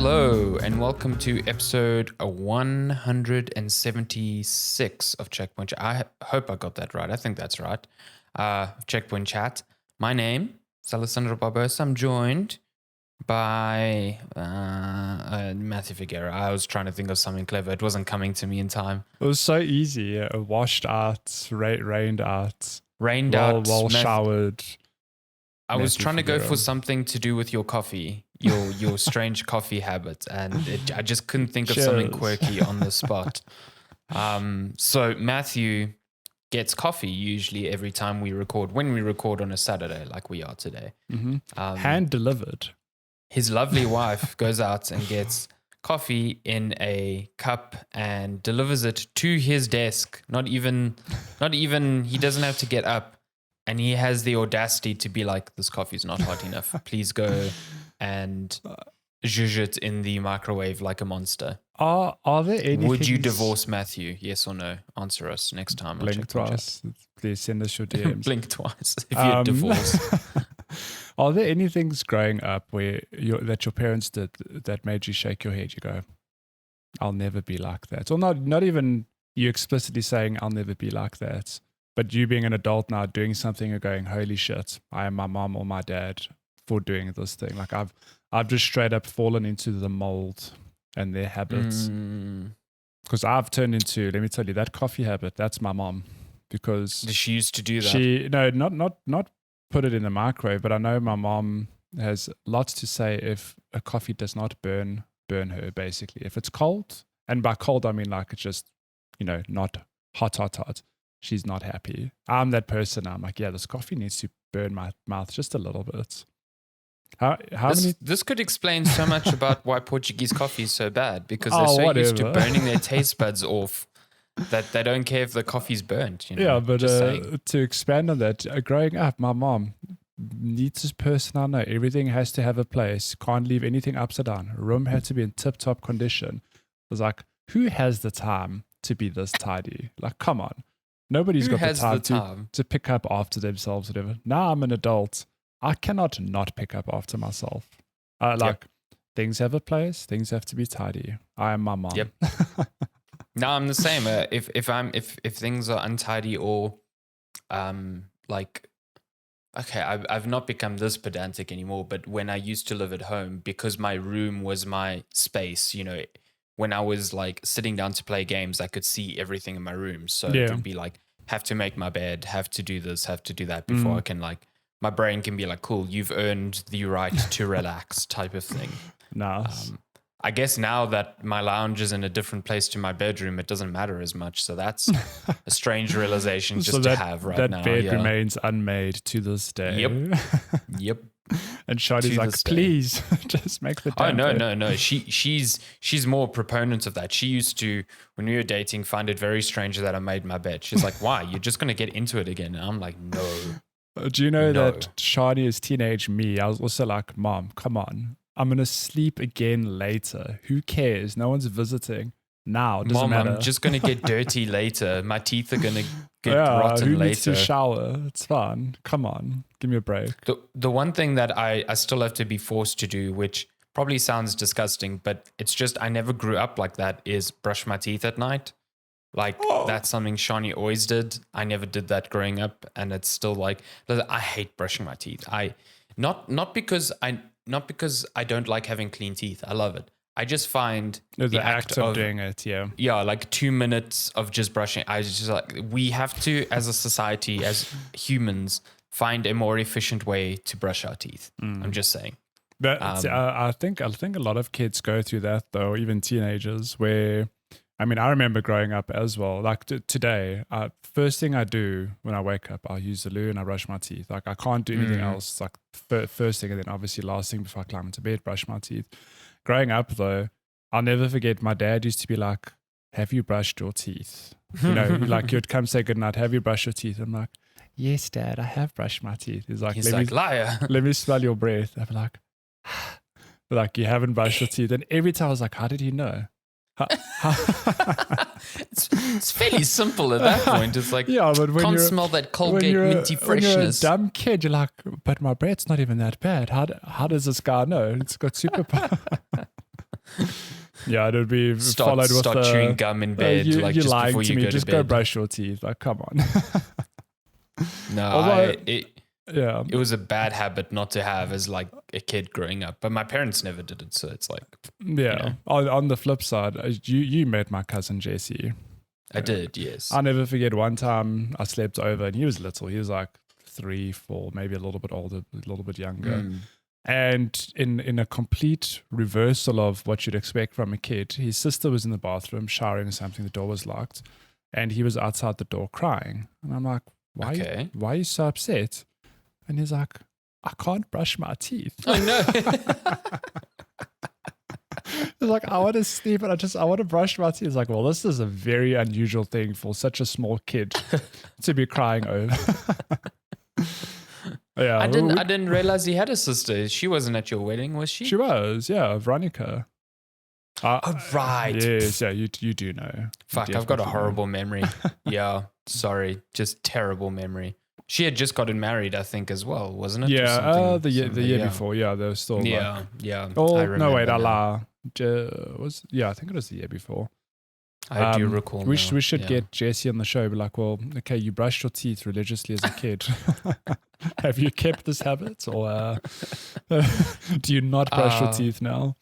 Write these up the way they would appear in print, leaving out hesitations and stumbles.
Hello and welcome to episode 176 of Checkpoint. I hope I got that right. I think that's right. Checkpoint Chat. My name is Alessandro Barbosa. I'm joined by Matty Figueroa. I was trying to think of something clever. It wasn't coming to me in time. It was so easy. Washed out, rained out, well showered. I was trying to go for something to do with your coffee, your strange coffee habit, and I just couldn't think of something quirky on the spot. So Matthew gets coffee usually every time we record, when we record on a Saturday like we are today. Mm-hmm. Hand delivered. His lovely wife goes out and gets coffee in a cup and delivers it to his desk. Not even, he doesn't have to get up. And he has the audacity to be like, this coffee's not hot enough. Please go and zhuzh it in the microwave like a monster. Are there any? Would you divorce Matthew? Yes or no? Answer us next time. Blink twice. Please send us your DMs. Blink twice if you're divorced. Are there any things growing up where that your parents did that made you shake your head? You go, I'll never be like that. Or not even you explicitly saying, I'll never be like that. But you being an adult now doing something and going, holy shit, I am my mom or my dad for doing this thing. Like I've just straight up fallen into the mold and their habits. Because I've turned into, let me tell you, that coffee habit, that's my mom. Because she used to do that. Not put it in the microwave, but I know my mom has lots to say if a coffee does not burn her, basically. If it's cold, and by cold I mean like it's just, not hot. She's not happy. I'm that person. I'm like, yeah, this coffee needs to burn my mouth just a little bit. This could explain so much about why Portuguese coffee is so bad, because they're so used to burning their taste buds off that they don't care if the coffee's burnt. Yeah, but to expand on that, growing up, my mom, neatest person I know, everything has to have a place. Can't leave anything upside down. Room had to be in tip-top condition. I was like, who has the time to be this tidy? Like, come on. Nobody's got the time to pick up after themselves, whatever. Now I'm an adult. I cannot not pick up after myself. Things have a place. Things have to be tidy. I am my mom. Yep. No, I'm the same. If things are untidy or I've not become this pedantic anymore. But when I used to live at home, because my room was my space, when I was like sitting down to play games, I could see everything in my room. So it would be like, have to make my bed, have to do this, have to do that before I can my brain can be like, cool, you've earned the right to relax type of thing. Nice. I guess now that my lounge is in a different place to my bedroom, it doesn't matter as much. So that's a strange realization to have right now. That bed remains unmade to this day. Yep. And Shadi's like, please, just make the damn bed. No. She's more proponent of that. She used to, when we were dating, find it very strange that I made my bed. She's like, why? You're just going to get into it again. And I'm like, no. Do you know that Shadi is teenage me? I was also like, Mom, come on. I'm going to sleep again later. Who cares? No one's visiting. Now, it doesn't matter. I'm just going to get dirty later. My teeth are going to get rotten who later. Needs to shower? It's fine. Come on. Give me a break. The one thing that I still have to be forced to do, which probably sounds disgusting, but it's just I never grew up like that, is brush my teeth at night. That's something Shani always did. I never did that growing up, and it's still like, I hate brushing my teeth. Not because I don't like having clean teeth. I love it. I just find the act of doing it, yeah, like 2 minutes of just brushing. I just like, we have to, as a society, as humans, find a more efficient way to brush our teeth. I'm just saying. But I think a lot of kids go through that though, even teenagers. Where, I remember growing up as well. Like today, first thing I do when I wake up, I'll use the loo and I brush my teeth. Like I can't do anything else. Like first thing, and then obviously last thing before I climb into bed, brush my teeth. Growing up though, I'll never forget. My dad used to be like, "Have you brushed your teeth?" Like you'd come say goodnight. Have you brushed your teeth? I'm like, "Yes, Dad, I have brushed my teeth." He's like, liar. Let me smell your breath. I'm like, like you haven't brushed your teeth. And every time I was like, how did he know? It's fairly simple at that point. It's like, but when can't smell that Colgate minty freshness. When you're a dumb kid, you're like, but my breath's not even that bad. How does this guy know? It's got superpower. Yeah, it would be followed with start chewing gum in bed, you, like you're just lying before to you me. go Just to go bed. brush your teeth. Like, come on. No, Although, yeah, it was a bad habit not to have as like a kid growing up, but my parents never did it, so it's like, yeah. On the flip side, you met my cousin Jesse. I did, yes. I'll never forget one time I slept over and he was little. He was like 3, 4, maybe a little bit older, a little bit younger. And in a complete reversal of what you'd expect from a kid, his sister was in the bathroom showering or something. The door was locked, and he was outside the door crying. And I'm like, why are you so upset? And he's like, I can't brush my teeth. Oh no. He's like, I want to sleep and I want to brush my teeth. He's like, well, this is a very unusual thing for such a small kid to be crying over. Yeah, I didn't realize he had a sister. She wasn't at your wedding, was she? She was, yeah, Veronica. Oh, right. Yes, yeah, you do know. Fuck, I've got a horrible memory. Yeah, sorry, just terrible memory. She had just gotten married, I think, as well, wasn't it? Yeah, the year before. Yeah, they were still. Yeah. Oh, I remember no, wait, now. I think it was the year before. I do recall. We should get Jesse on the show. Be like, well, okay, you brushed your teeth religiously as a kid. Have you kept this habit, or do you not brush your teeth now?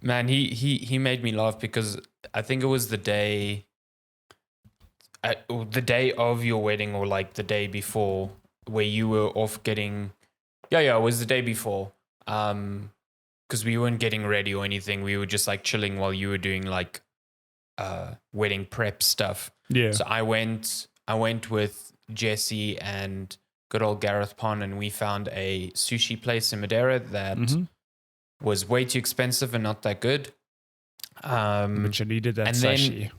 Man, he made me laugh because I think it was the day of your wedding, or like the day before, where you were off getting. Yeah, it was the day before. Because we weren't getting ready or anything. We were just like chilling while you were doing like wedding prep stuff. Yeah. So I went with Jesse and good old Gareth Pond, and we found a sushi place in Madeira that was way too expensive and not that good. But you needed that sushi.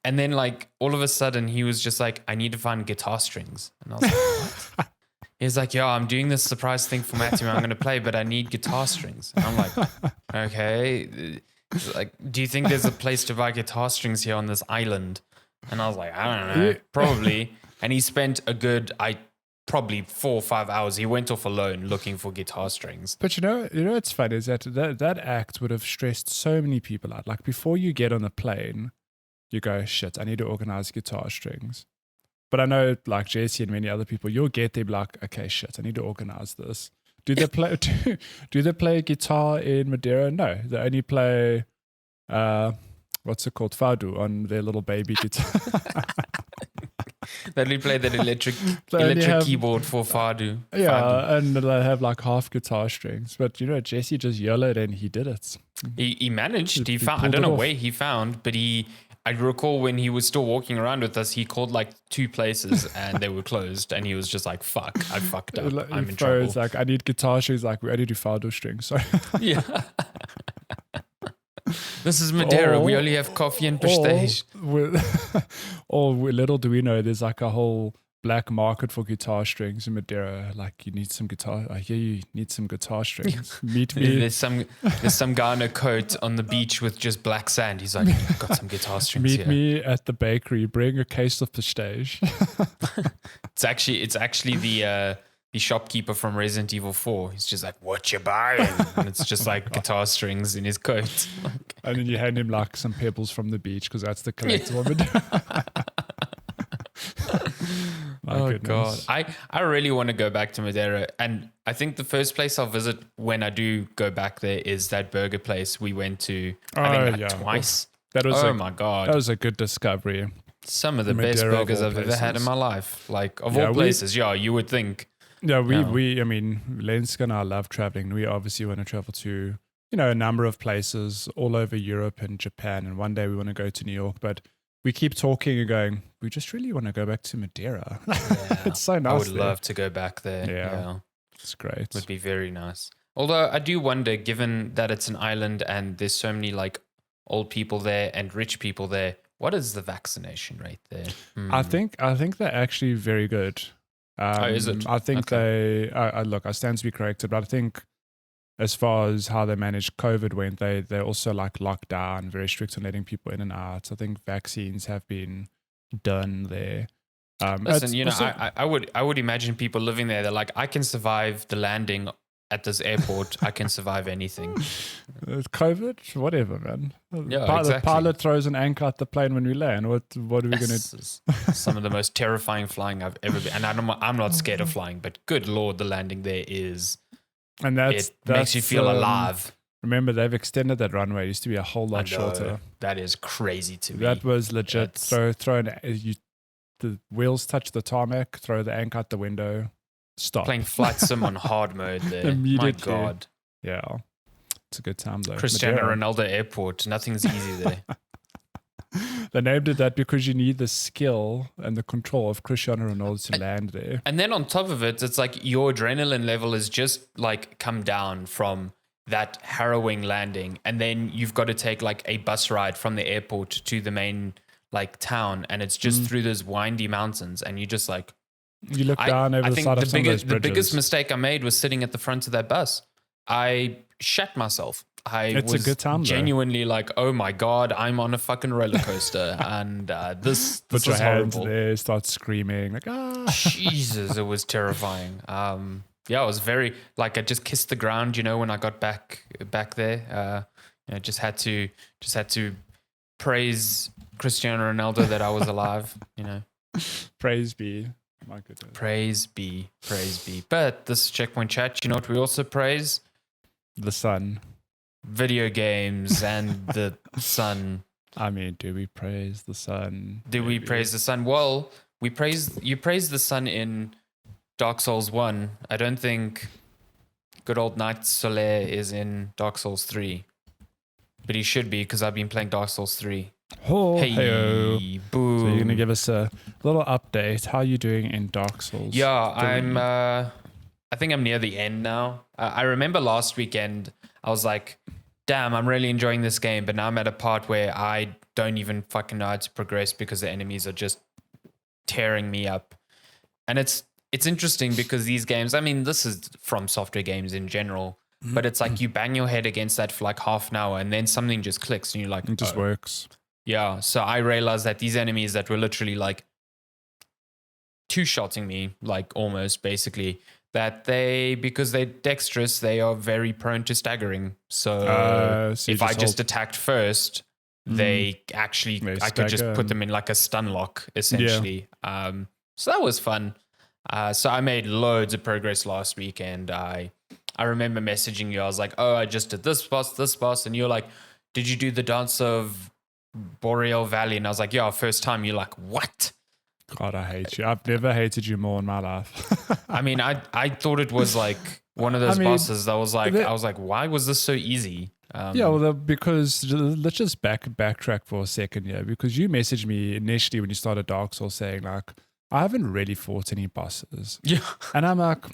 And then like all of a sudden he was just like, I need to find guitar strings. And I was like, what? He's like, yeah, I'm doing this surprise thing for Matty. I'm going to play, but I need guitar strings. And I'm like, okay. Like, do you think there's a place to buy guitar strings here on this island? And I was like, I don't know, probably. And he spent probably 4 or 5 hours. He went off alone looking for guitar strings. But you know what's funny is that act would have stressed so many people out. Like before you get on the plane, you go, shit, I need to organize guitar strings. But I know like Jesse and many other people, you'll get there like, okay, shit, I need to organize this. Do they play guitar in Madeira? No, they only play what's it called? Fado on their little baby guitar. They only play that electric keyboard for Fado. Yeah, Fado. and they have like half guitar strings. But you know, Jesse just yelled and he did it. He managed. He found. I don't know where he found, but I recall when he was still walking around with us, he called like 2 places and they were closed, and he was just like, "Fuck, I fucked up. I'm in trouble." It's like, I need guitar strings. Like, we only do Fado strings. So yeah. This is Madeira. We only have coffee and pistache. Or little do we know, there's like a whole black market for guitar strings in Madeira. Like, you need some guitar. I hear you need some guitar strings. Meet me. There's some guy in a coat on the beach with just black sand. He's like, I've got some guitar strings Meet here. me at the bakery. Bring a case of pistache. It's actually the shopkeeper from Resident Evil 4. He's just like, what you buying? And it's just like guitar strings in his coat. And then you hand him like some pebbles from the beach because that's the collectible. Oh goodness. God. I really want to go back to Madeira, and I think the first place I'll visit when I do go back there is that burger place we went to. I think twice. My God. That was a good discovery. Some of the best burgers I've ever had in my life. Like of all places, you would think. Yeah, I mean, Lenska and I love traveling. We obviously want to travel to, a number of places all over Europe and Japan. And one day we want to go to New York, but we keep talking and going, we just really want to go back to Madeira. Yeah, it's so nice. I would love to go back there. Yeah. It's great. It would be very nice. Although I do wonder, given that it's an island and there's so many like old people there and rich people there, what is the vaccination rate there? I think they're actually very good. Is it? I think I stand to be corrected, but I think as far as how they managed COVID went, they also like locked down, very strict on letting people in and out. I think vaccines have been done there. Listen, I would imagine people living there, they're like, I can survive the landing at this airport, I can survive anything. COVID, whatever, man. Yeah, The pilot throws an anchor at the plane when we land. What are we going to do? Some of the most terrifying flying I've ever been. And I'm not scared of flying, but good Lord, the landing there is... And it makes you feel alive. Remember, they've extended that runway. It used to be a whole lot shorter. That is crazy to me. That was legit. The wheels touch the tarmac, throw the anchor out the window, stop. Playing flight sim on hard mode there. Immediately. My God. Yeah. It's a good time though. Cristiano Ronaldo Airport. Nothing's easy there. They named it that because you need the skill and the control of Cristiano Ronaldo to land there. And then on top of it, it's like your adrenaline level is just like come down from that harrowing landing. And then you've got to take like a bus ride from the airport to the main like town. And it's just through those windy mountains. And you just like... You look down over the side of some of those bridges. The biggest mistake I made was sitting at the front of that bus. I shat myself. It's a good time, genuinely like, oh my God, I'm on a fucking roller coaster. And this Put your was hands horrible. there, start screaming like, ah. Jesus, it was terrifying. Yeah, it was very, like I just kissed the ground, when I got back there. Just had to praise Cristiano Ronaldo that I was alive, Praise be. My goodness. Praise be. But this checkpoint chat, you know what we also praise? The sun. Video games and the sun. I mean, do we praise the sun? Do we praise the sun? Well, you praise the sun in Dark Souls 1. I don't think good old Knight Solaire is in Dark Souls 3. But he should be because I've been playing Dark Souls 3. Oh, hey, hey-o. boom. So you're going to give us a little update. How are you doing in Dark Souls? Yeah, I think I'm near the end now. I remember last weekend, I was like, damn, I'm really enjoying this game. But now I'm at a part where I don't even fucking know how to progress because the enemies are just tearing me up. And it's interesting because these games, I mean, this is from software games in general, but it's like you bang your head against that for like half an hour and then something just clicks and you're like, it just works. Yeah. So I realized that these enemies that were literally like two-shotting me, like almost basically, that because they're dexterous, they are very prone to staggering. So if I just attacked first, I could just put them in like a stun lock essentially. Yeah. So that was fun. So I made loads of progress last week, and I remember messaging you. I was like, oh, I just did this boss. And you're like, did you do the Dance of Boreal Valley? And I was like, yeah, first time. You're like, what? God, I hate you. I've never hated you more in my life. I mean, I thought it was like one of those bosses that I was like, why was this so easy? Because let's just backtrack for a second here, because you messaged me initially when you started Dark Souls saying like, I haven't really fought any bosses. Yeah. And I'm like,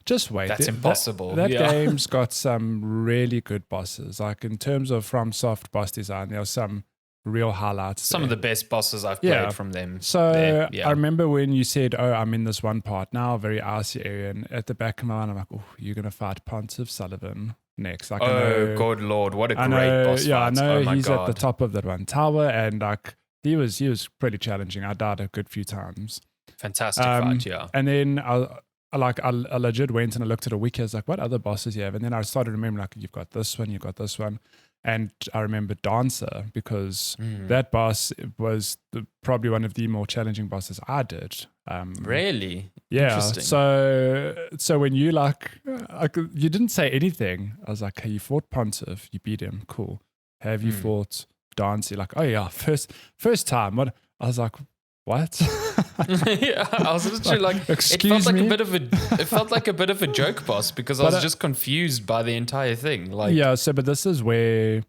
just wait. That's impossible. That game's got some really good bosses. Like in terms of FromSoft boss design, there are some real highlights. Some of the best bosses I've played from them. So I remember when you said, oh, I'm in this one part now, very icy area. And at the back of my mind, I'm like, oh, you're going to fight Pontiff Sullivan next. Like, good Lord. What a great boss fight. Yeah, I know he's at the top of that one tower. And like, he was pretty challenging. I died a good few times. Fantastic fight, yeah. And then I legit went and I looked at a wiki. I was like, what other bosses you have? And then I started remembering, like, you've got this one. And I remember Dancer, because that boss was probably one of the more challenging bosses I did. Really? Yeah. So when you you didn't say anything. I was like, hey, you fought Pontiff, you beat him, cool. Have you fought Dancer? Like, oh yeah, first time. What? I was like, what? Yeah, I was literally like, excuse me? It felt like a bit of a joke boss, because I was just confused by the entire thing. Like, yeah, but this is where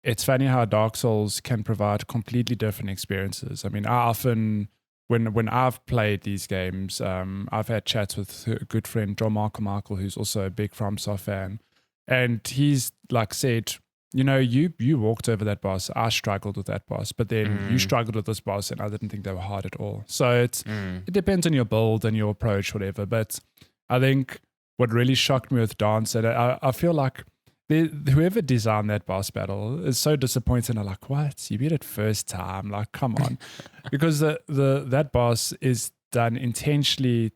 it's funny how Dark Souls can provide completely different experiences. I mean, I often, when I've played these games, I've had chats with a good friend, John Michael, who's also a big FromSoft fan, and he's like said, you walked over that boss. I struggled with that boss, but then you struggled with this boss, and I didn't think they were hard at all. So it depends on your build and your approach, whatever. But I think what really shocked me with Dance, and I feel like whoever designed that boss battle is so disappointed. I'm like, what? You beat it first time? Like, come on, because that boss is done intentionally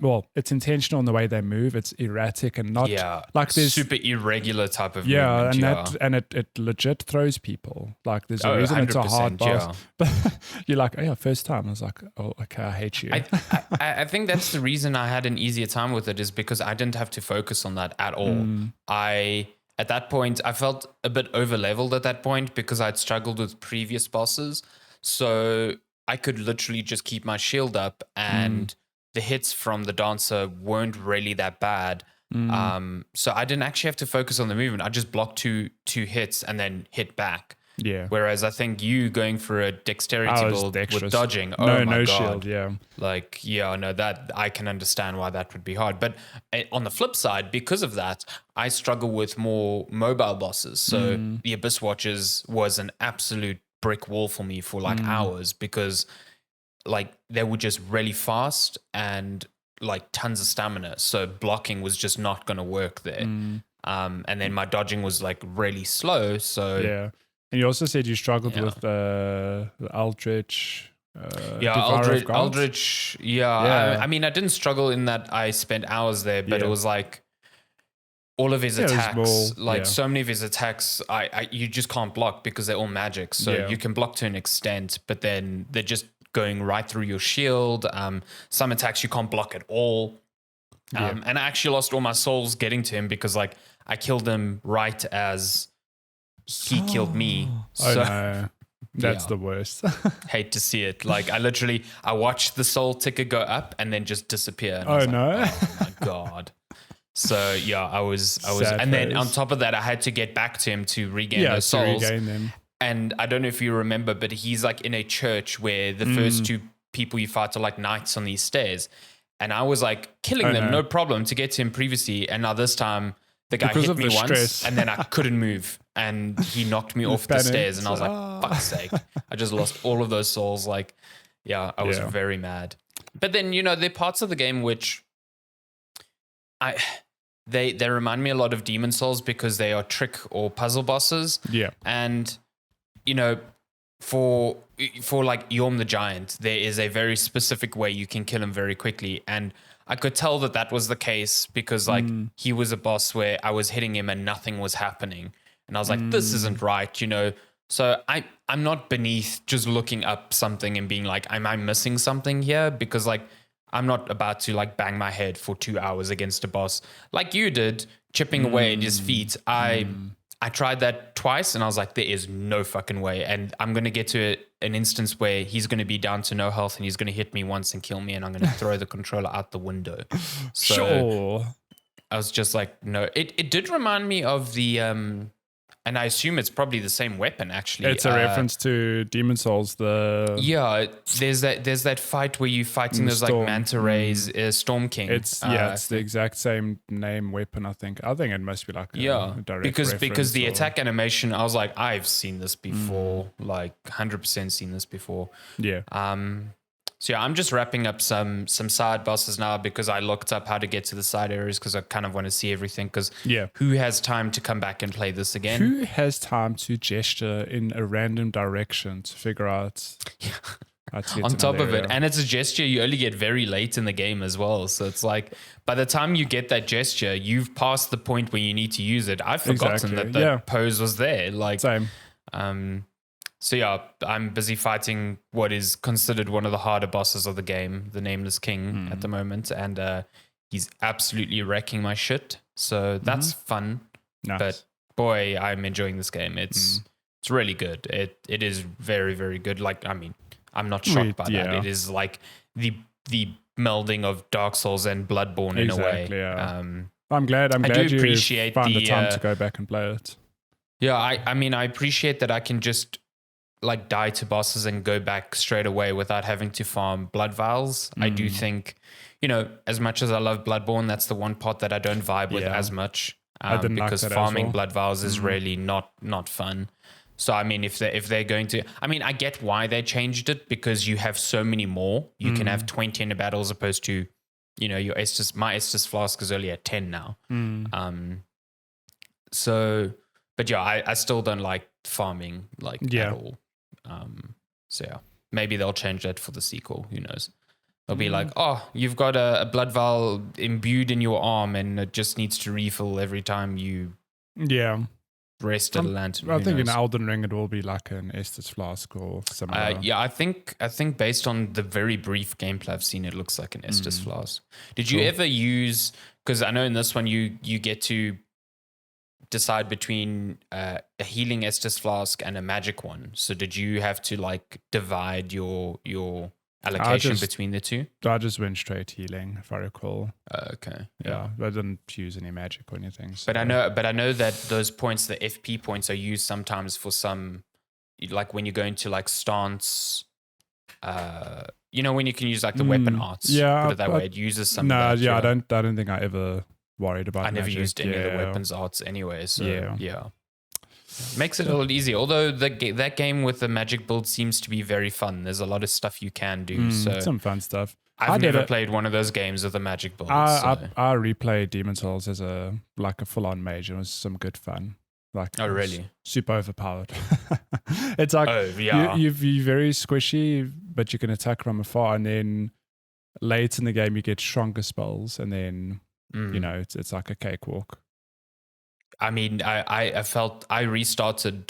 well, it's intentional in the way they move. It's erratic and not like there's super irregular type of yeah, movement. And it legit throws people. Like there's a reason it's a hard 100%, boss. But you're like, oh yeah, first time. I was like, oh okay, I hate you. I think that's the reason I had an easier time with it, is because I didn't have to focus on that at all. At that point, I felt a bit over leveled at that point because I'd struggled with previous bosses. So I could literally just keep my shield up, and the hits from the dancer weren't really that bad. So I didn't actually have to focus on the movement. I just blocked two hits and then hit back. Yeah. Whereas I think you going for a dexterity build with dodging, no God. shield, yeah. Like, yeah, no, that I can understand why that would be hard. But on the flip side, because of that, I struggle with more mobile bosses. So the Abyss Watchers was an absolute brick wall for me for like hours, because like they were just really fast and like tons of stamina. So blocking was just not going to work there. And then my dodging was like really slow. So yeah. And you also said you struggled with the Eldritch. Eldritch. Yeah. I mean, I didn't struggle in that I spent hours there, but it was like all of his attacks, so many of his attacks, you just can't block because they're all magic. So you can block to an extent, but then they're just going right through your shield. Some attacks you can't block at all. And I actually lost all my souls getting to him because like I killed him right as he killed me. So, no. That's the worst. Hate to see it. Like I watched the soul ticker go up and then just disappear. And no. Oh my God. So yeah, I was, and then on top of that, I had to get back to him to regain those souls. Regain them. And I don't know if you remember, but he's like in a church where the first two people you fight are like knights on these stairs. And I was like killing them, no problem, to get to him previously. And now this time the guy hit me once and then I couldn't move. And he knocked me off the stairs. And I was like, fuck's sake. I just lost all of those souls. Like, yeah, I was very mad. But then, there are parts of the game which they remind me a lot of Demon Souls because they are trick or puzzle bosses. Yeah. And, for like Yorm the Giant, there is a very specific way you can kill him very quickly. And I could tell that was the case because like he was a boss where I was hitting him and nothing was happening. And I was like, this isn't right, So I'm not beneath just looking up something and being like, am I missing something here? Because like, I'm not about to like bang my head for 2 hours against a boss like you did, chipping away at his feet. I tried that twice and I was like, there is no fucking way. And I'm going to get to an instance where he's going to be down to no health and he's going to hit me once and kill me and I'm going to throw the controller out the window. So sure. I was just like, no. It did remind me of the... and I assume it's probably the same weapon, actually. It's a reference to Demon Souls. There's that fight where you're fighting those like manta rays, Storm King. It's the exact same name weapon. I think it must be like a direct because the attack animation, I was like, I've seen this before, like 100% seen this before. Yeah. So yeah, I'm just wrapping up some side bosses now because I looked up how to get to the side areas because I kind of want to see everything because who has time to come back and play this again? Who has time to gesture in a random direction to figure out how to get on to top of area? it? And it's a gesture you only get very late in the game as well. So it's like by the time you get that gesture, you've passed the point where you need to use it. I've forgotten that pose was there. Like, same. So yeah, I'm busy fighting what is considered one of the harder bosses of the game, the Nameless King at the moment. And he's absolutely wrecking my shit. So that's fun. Nice. But boy, I'm enjoying this game. It's really good. It is very, very good. Like, I mean, I'm not shocked by that. It is like the melding of Dark Souls and Bloodborne in a way. Yeah. I'm glad you appreciate found the time to go back and play it. Yeah, I mean, I appreciate that I can just like die to bosses and go back straight away without having to farm blood vials. I do think, as much as I love Bloodborne, that's the one part that I don't vibe with as much. Because farming blood vials is really not fun. So I mean, if they're going to, I mean, I get why they changed it because you have so many more. You can have 20 in a battle as opposed to, your my Estus flask is only at 10 now. So, but yeah, I still don't like farming at all. So yeah, maybe they'll change that for the sequel. Who knows? They'll be like, oh, you've got a blood vial imbued in your arm and it just needs to refill every time you rest at a lantern. I think in Elden Ring it will be like an Estus flask or similar. Yeah, I think based on the very brief gameplay I've seen, it looks like an Estus flask. Did you ever use, because I know in this one you get to decide between a healing Estus flask and a magic one. So did you have to like divide your allocation between the two? I just went straight healing, if I recall. Okay. Yeah, I didn't use any magic or anything. So. But I know that those points, the FP points, are used sometimes for some, like when you go into like stance. When you can use like the weapon arts. Yeah, put it that way. It uses some. No, of that, I don't think I ever worried about. I never used any of the weapons arts anyway. So yeah. Makes it a little easier. Although that game with the magic build seems to be very fun. There's a lot of stuff you can do. So some fun stuff. I've never played one of those games with a magic build. I replayed Demon Souls as a full-on mage. It was some good fun. Like, oh really? Super overpowered. It's like you're very squishy, but you can attack from afar, and then late in the game you get stronger spells, and then it's like a cakewalk. I mean, I felt I restarted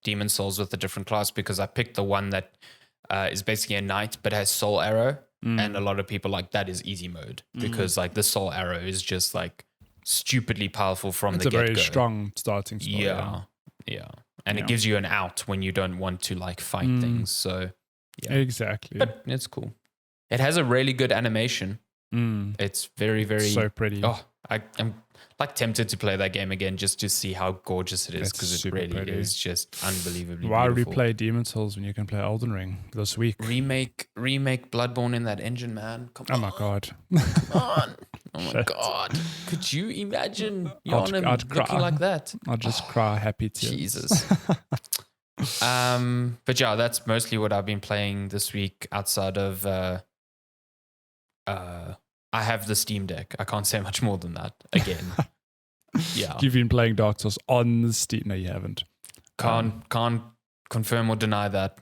Demon Souls with a different class because I picked the one that is basically a knight but has soul arrow, and a lot of people like that is easy mode because like the soul arrow is just like stupidly powerful from the get-go. It's a very strong starting spell. Yeah. And it gives you an out when you don't want to like fight things. So yeah, exactly. But it's cool. It has a really good animation. It's very, very so pretty. Oh, I'm like tempted to play that game again just to see how gorgeous it is because it really is just unbelievably Why beautiful. replay Demon Souls when you can play Elden Ring this week? Remake Bloodborne in that engine, man. Come on. Oh my god. Come on. Oh my god. Could you imagine Jan looking like that? I'll just cry happy tears. Jesus. But yeah, that's mostly what I've been playing this week outside of I have the Steam Deck. I can't say much more than that. Again, yeah. You've been playing Dark Souls on the Steam. No, you haven't. Can't confirm or deny that.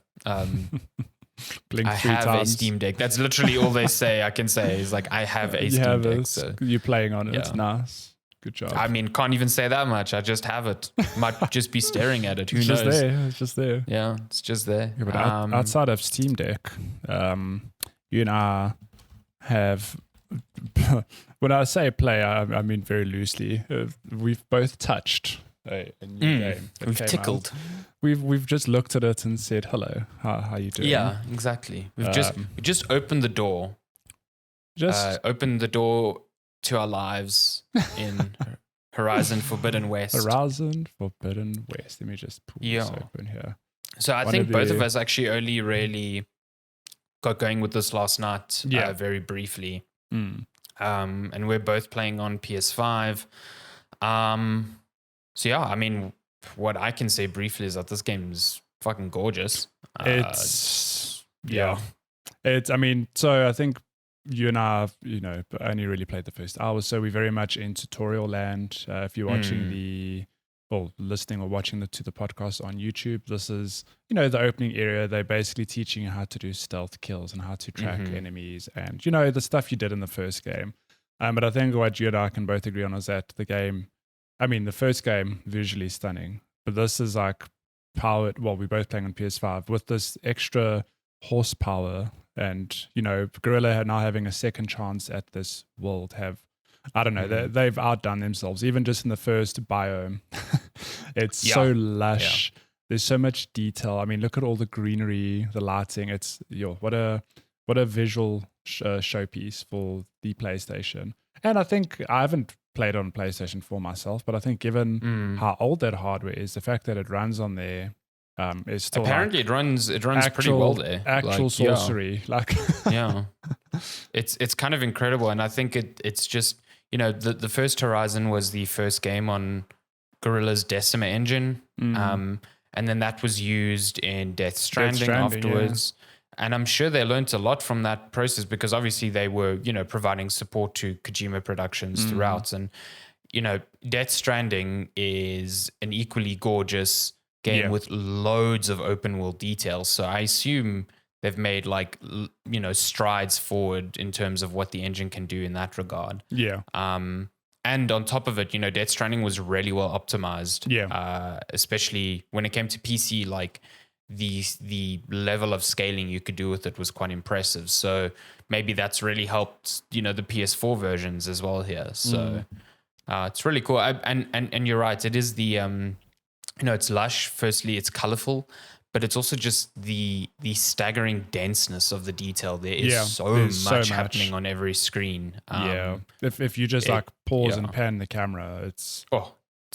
Blink I 3 have times. a Steam Deck. That's literally all they say. I can say is like I have a Steam Deck. So you're playing on it. It's nice. Good job. I mean, can't even say that much. I just have it. Might just be staring at it. Who knows? It's just there. Yeah, it's just there. Yeah, but outside of Steam Deck, you and I have. When I say play, I mean very loosely. We've both touched a new game. We've tickled. We've just looked at it and said hello. How you doing? Yeah, exactly. We just opened the door. Opened the door to our lives in Horizon Forbidden West. Horizon Forbidden West. Let me just pull this open here. So I think both of us actually only really got going with this last night. Very briefly. And we're both playing on PS5. So yeah, I mean, what I can say briefly is that this game is fucking gorgeous. So I think you and I, only really played the first hour, so we're very much in tutorial land. If you're watching listening or watching the podcast on YouTube, this is, the opening area. They're basically teaching you how to do stealth kills and how to track enemies and, the stuff you did in the first game. But I think what you and I can both agree on is that the first game, visually stunning, but this is like powered, we're both playing on PS5 with this extra horsepower and, Guerrilla now having a second chance at this world they've outdone themselves, even just in the first biome. It's so lush. Yeah. There's so much detail. I mean, look at all the greenery, the lighting. It's what a visual showpiece for the PlayStation. And I think I haven't played on PlayStation 4 myself, but I think given how old that hardware is, the fact that it runs on there is still apparently it runs pretty well there. Actual sorcery, it's kind of incredible, and I think it's just. The first Horizon was the first game on Guerrilla's Decima engine, and then that was used in Death Stranding afterwards. Yeah. And I'm sure they learned a lot from that process because obviously they were, providing support to Kojima Productions throughout. And, Death Stranding is an equally gorgeous game with loads of open world details. So I assume they've made like strides forward in terms of what the engine can do in that regard. Yeah. And on top of it, Death Stranding was really well optimized. Yeah. Especially when it came to PC, like the level of scaling you could do with it was quite impressive. So maybe that's really helped, the PS4 versions as well here. So it's really cool. And you're right. It is the, it's lush. Firstly, it's colorful, but it's also just the staggering denseness of the detail. There is so much happening on every screen. If you just like pause and pan the camera, it's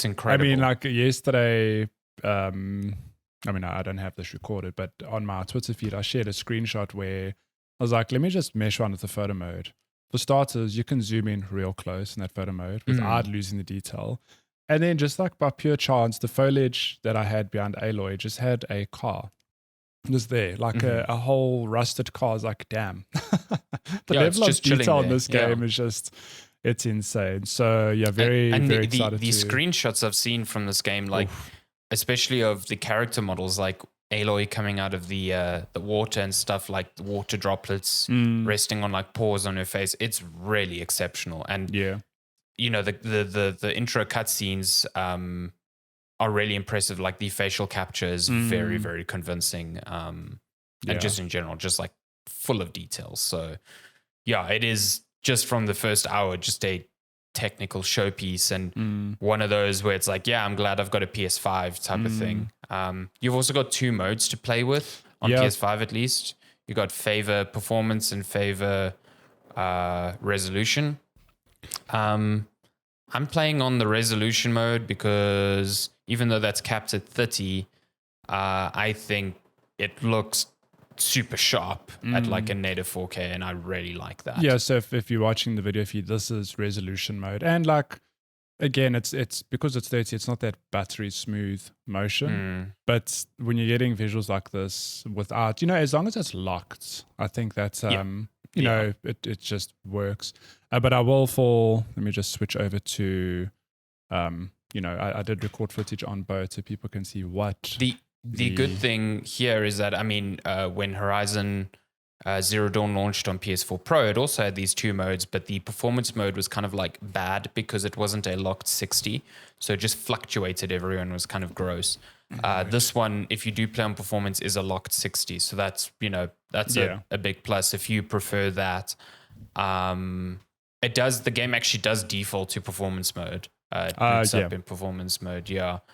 incredible. I mean, like yesterday, I don't have this recorded, but on my Twitter feed, I shared a screenshot where I was like, let me just mesh one with the photo mode. For starters, you can zoom in real close in that photo mode without losing the detail. And then just like by pure chance, the foliage that I had behind Aloy just had a car. It was there, like a whole rusted car. I was like, damn. The level of detail in this game is just, it's insane. So yeah, very excited. The screenshots I've seen from this game, like especially of the character models, like Aloy coming out of the water and stuff, like the water droplets resting on like paws on her face. It's really exceptional. And the intro cutscenes are really impressive. Like the facial capture is very, very convincing. And just in general, just like full of details. So yeah, it is just from the first hour, just a technical showpiece and one of those where it's like, I'm glad I've got a PS5 type of thing. You've also got 2 modes to play with on PS5 at least. You got favor performance and favor resolution. I'm playing on the resolution mode because even though that's capped at 30, I think it looks super sharp at like a native 4K, and I really like that. Yeah, so if you're watching the video feed, this is resolution mode. And like, again, it's because it's 30, it's not that buttery smooth motion. But when you're getting visuals like this without, as long as it's locked, I think that's it just works. But I will let me just switch over to, I did record footage on both so people can see what. The good thing here is that, when Horizon Zero Dawn launched on PS4 Pro, it also had these 2 modes, but the performance mode was kind of like bad because it wasn't a locked 60. So it just fluctuated everywhere and was kind of gross. This one, if you do play on performance, is a locked 60. So that's, a big plus if you prefer that. The game actually does default to performance mode. It boots up in performance mode,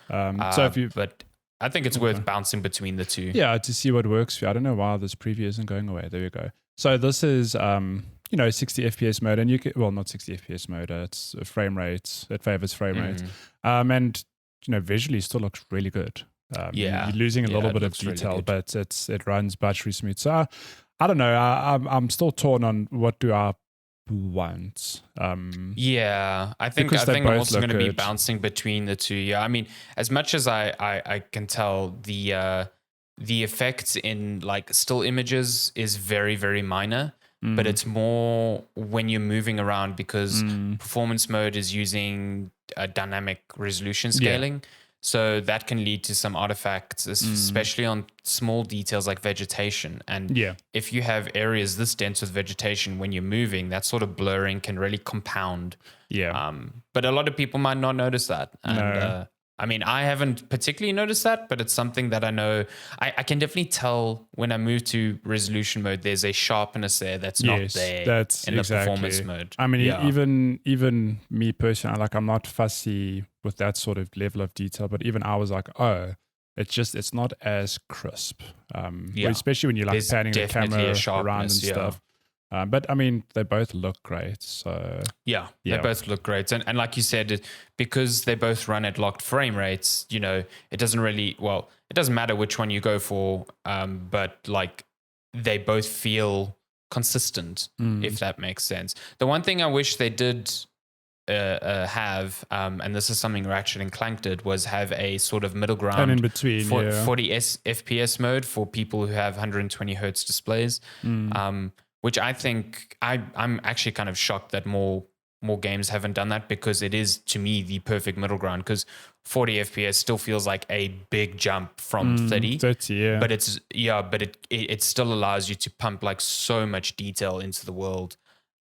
but I think it's worth bouncing between the 2. Yeah, to see what works for you. I don't know why this preview isn't going away. There we go. So this is, 60 FPS mode, and you can, not 60 FPS mode. It's frame rates. It favors frame rates, and visually still looks really good. You're losing a little bit of detail, really, but it runs buttery smooth. So I don't know. I'm still torn on what do I want. I think I'm also going to be bouncing between the 2. Yeah, as much as I can tell, the effects in like still images is very, very minor, but it's more when you're moving around because performance mode is using a dynamic resolution scaling. So that can lead to some artifacts, especially on small details like vegetation. And if you have areas this dense with vegetation, when you're moving, that sort of blurring can really compound. But a lot of people might not notice that. And, I haven't particularly noticed that, but it's something that I know. I can definitely tell when I move to resolution mode, there's a sharpness there that's not there in the performance mode. Even me personally, I'm not fussy with that sort of level of detail, but even I was like, it's not as crisp. Especially when you're like there's panning the camera around and stuff. But they both look great. So they both look great. And like you said, because they both run at locked frame rates, it doesn't matter which one you go for. But like they both feel consistent, if that makes sense. The one thing I wish they did have, and this is something Ratchet and Clank did, was have a sort of middle ground and in between 40 FPS mode for people who have 120 hertz displays. Which I think I'm actually kind of shocked that more more games haven't done that, because it is, to me, the perfect middle ground, because 40 FPS still feels like a big jump from 30. 30, yeah. But it still allows you to pump like so much detail into the world.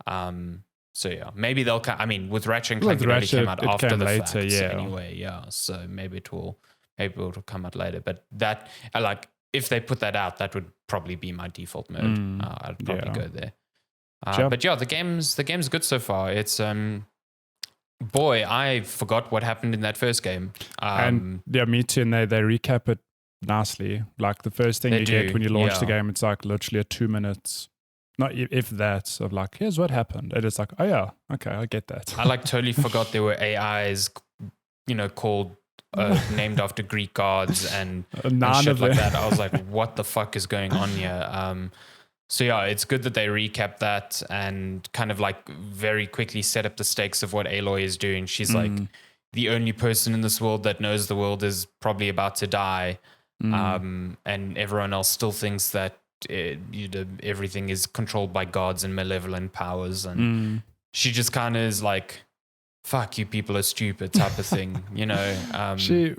So yeah, maybe they'll come. I mean, with Ratchet and Clank, it already came out after the fact anyway. Yeah, so maybe it will come out later. But that, like, if they put that out, that would probably be my default mode. I'd probably go there. But yeah, the game's good so far. It's boy, I forgot what happened in that first game. And yeah, me too. And they recap it nicely. Like the first thing you get when you launch the game, it's like literally a 2 minutes, not if that, of like, here's what happened. And it's like, oh yeah, okay, I get that. I like totally forgot there were AIs, called named after Greek gods and shit like that. I was like, what the fuck is going on here? So yeah, it's good that they recap that and kind of like very quickly set up the stakes of what Aloy is doing. She's like the only person in this world that knows the world is probably about to die. And everyone else still thinks that everything is controlled by gods and malevolent powers. And she just kind of is like, fuck, you people are stupid type of thing,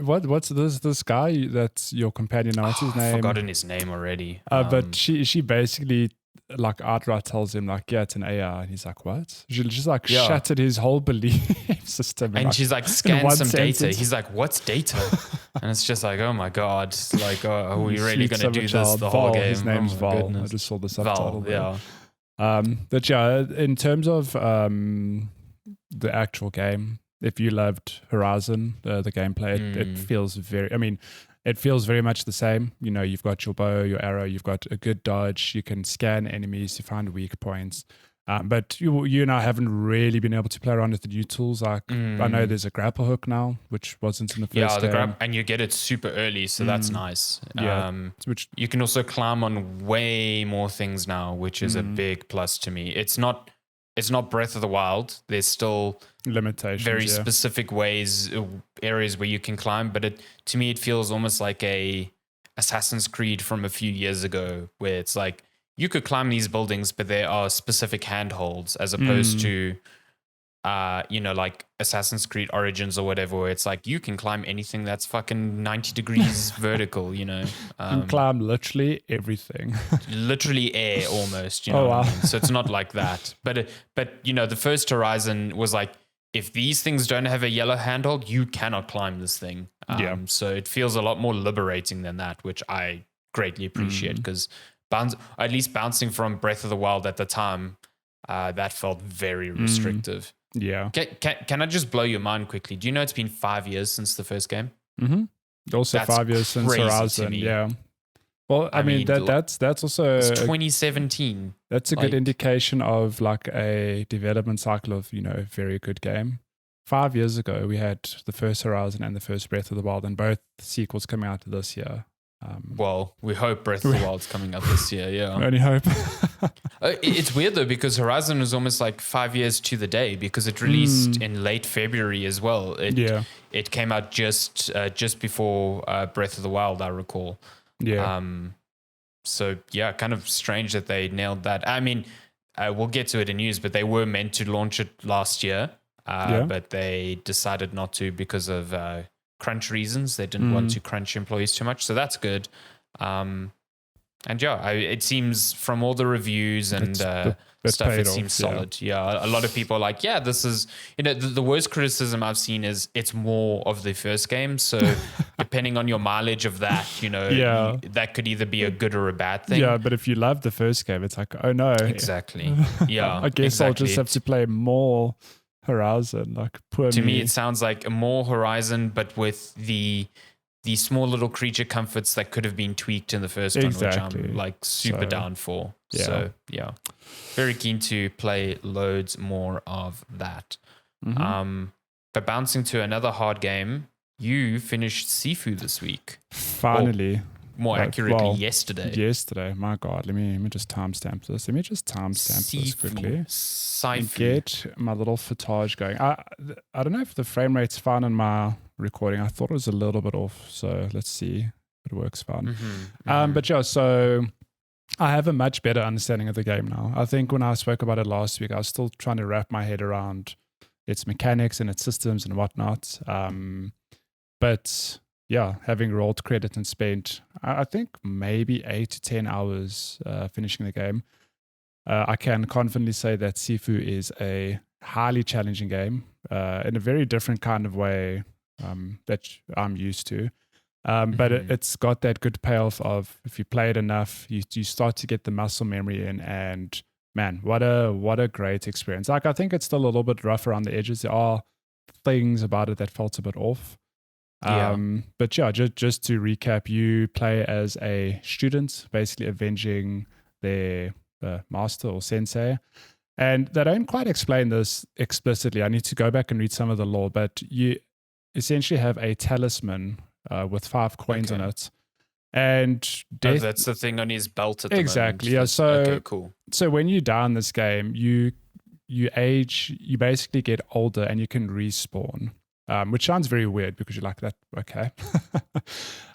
what's this guy that's your companion? What's his name? I've forgotten his name already. But she basically like outright tells him like, yeah, it's an AI, and he's like, what? She just like shattered his whole belief system. And she's like, scan some data. He's like, what's data? And it's just like, oh my god, like, are we really going to do this the whole game? His name's Val. Goodness. I just saw the subtitle. Val, but yeah, in terms of the actual game, if you loved Horizon, the gameplay, it feels very, it feels very much the same. You've got your bow, your arrow, you've got a good dodge, you can scan enemies to find weak points. But you and I haven't really been able to play around with the new tools. Like I know there's a grapple hook now, which wasn't in the first game. And you get it super early, so that's nice. Yeah, which you can also climb on way more things now, which is a big plus to me. It's not Breath of the Wild. There's still limitations, very specific areas where you can climb, but to me it feels almost like a Assassin's Creed from a few years ago, where it's like you could climb these buildings, but there are specific handholds, as opposed to like Assassin's Creed Origins or whatever, where it's like you can climb anything that's fucking 90 degrees vertical, you can climb literally everything. Literally air almost, what I mean? So it's not like that. But the first Horizon was like, if these things don't have a yellow handhold, you cannot climb this thing. So it feels a lot more liberating than that, which I greatly appreciate, because at least bouncing from Breath of the Wild at the time, that felt very restrictive. Yeah. Can I just blow your mind quickly? Do you know it's been 5 years since the first game? Also, that's 5 years since Horizon. Yeah. Well, I mean that's also it's 2017. That's a good indication of like a development cycle of a very good game. 5 years ago, we had the first Horizon and the first Breath of the Wild, and both sequels coming out this year. Well, we hope Breath of the Wild's coming out this year. Yeah, only hope. It's weird though, because Horizon was almost like 5 years to the day, because it released in late February as well. It came out just before Breath of the Wild, I recall. Yeah. So yeah, kind of strange that they nailed that. I mean, we'll get to it in news, but they were meant to launch it last year, but they decided not to because of crunch reasons. They didn't want to crunch employees too much, so that's good. And yeah, it seems from all the reviews and stuff, it seems solid. Yeah, a lot of people are like, yeah, this is, the worst criticism I've seen is it's more of the first game. So depending on your mileage of that, that could either be a good or a bad thing. Yeah, but if you love the first game, it's like, oh no. Exactly. Yeah. I guess I'll just have to play more Horizon. Like, poor to me, it sounds like a more Horizon, but with the small little creature comforts that could have been tweaked in the first one, which I'm like super down for. Yeah. So yeah, very keen to play loads more of that. But bouncing to another hard game, you finished Sifu this week. Finally. More accurately, yesterday. Yesterday, my God. Let me just timestamp this. Let me just timestamp this quickly. Sifu. Get my little footage going. I don't know if the frame rate's fine on my recording. I thought it was a little bit off. So let's see if it works fine. But yeah, so I have a much better understanding of the game now. I think when I spoke about it last week, I was still trying to wrap my head around its mechanics and its systems and whatnot. But yeah, having rolled credit and spent, I think maybe 8 to 10 hours finishing the game, I can confidently say that Sifu is a highly challenging game in a very different kind of way that I'm used to. But it's got that good payoff of if you play it enough, you start to get the muscle memory in, and man, what a great experience. Like, I think it's still a little bit rough around the edges. There are things about it that felt a bit off. But yeah, just to recap, you play as a student, basically avenging their master or sensei. And they don't quite explain this explicitly. I need to go back and read some of the lore, but you essentially have a talisman with 5 coins on it. And that's the thing on his belt at the exactly, moment. yeah. So okay, cool. So when you die in this game, you age, you basically get older and you can respawn. Which sounds very weird because you're like that, okay.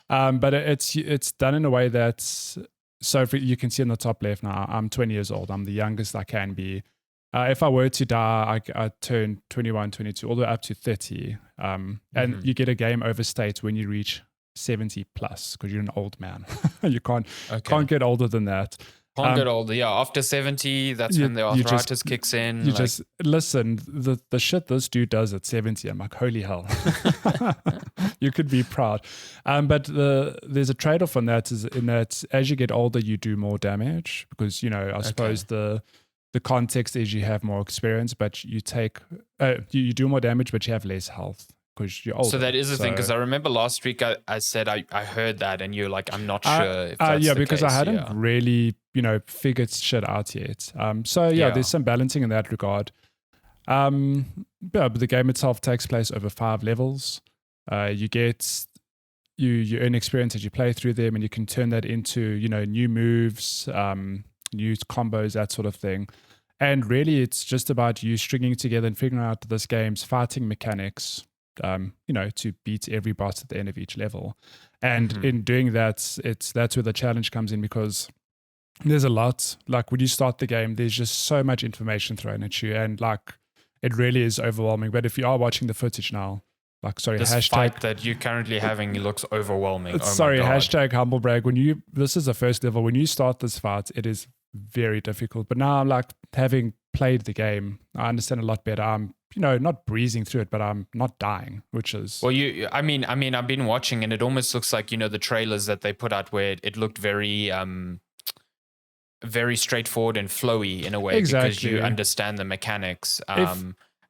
But it's done in a way that's, so you can see in the top left now, I'm 20 years old. I'm the youngest I can be. If I were to die, I turn 21, 22, all the way up to 30. And you get a game over state when you reach 70 plus because you're an old man. You can't get older than that. Can't get older, yeah. After 70, that's when the arthritis kicks in. You just listen, the shit this dude does at 70, I'm like, holy hell. You could be proud. But there's a trade-off on that, is in that as you get older, you do more damage because, I suppose the context is you have more experience, but you take you do more damage, but you have less health. You're older. So that is the thing, because I remember last week I said I heard that, and you're like, I'm not sure if that's the because case. I hadn't really figured shit out yet. There's some balancing in that regard. But the game itself takes place over 5 levels. You earn experience as you play through them, and you can turn that into new moves, new combos, that sort of thing. And really, it's just about you stringing together and figuring out this game's fighting mechanics. To beat every boss at the end of each level. And in doing that, that's where the challenge comes in, because there's a lot. Like when you start the game, there's just so much information thrown at you, and like it really is overwhelming. But if you are watching the footage now, this fight that you're currently having looks overwhelming. Hashtag humble brag. This is the first level. When you start this fight, it is very difficult. But now I'm like, having played the game, I understand a lot better. I'm not breezing through it, but I'm not dying, which is... Well, I mean, I've been watching, and it almost looks like, the trailers that they put out where it looked very, very straightforward and flowy in a way, because you understand the mechanics.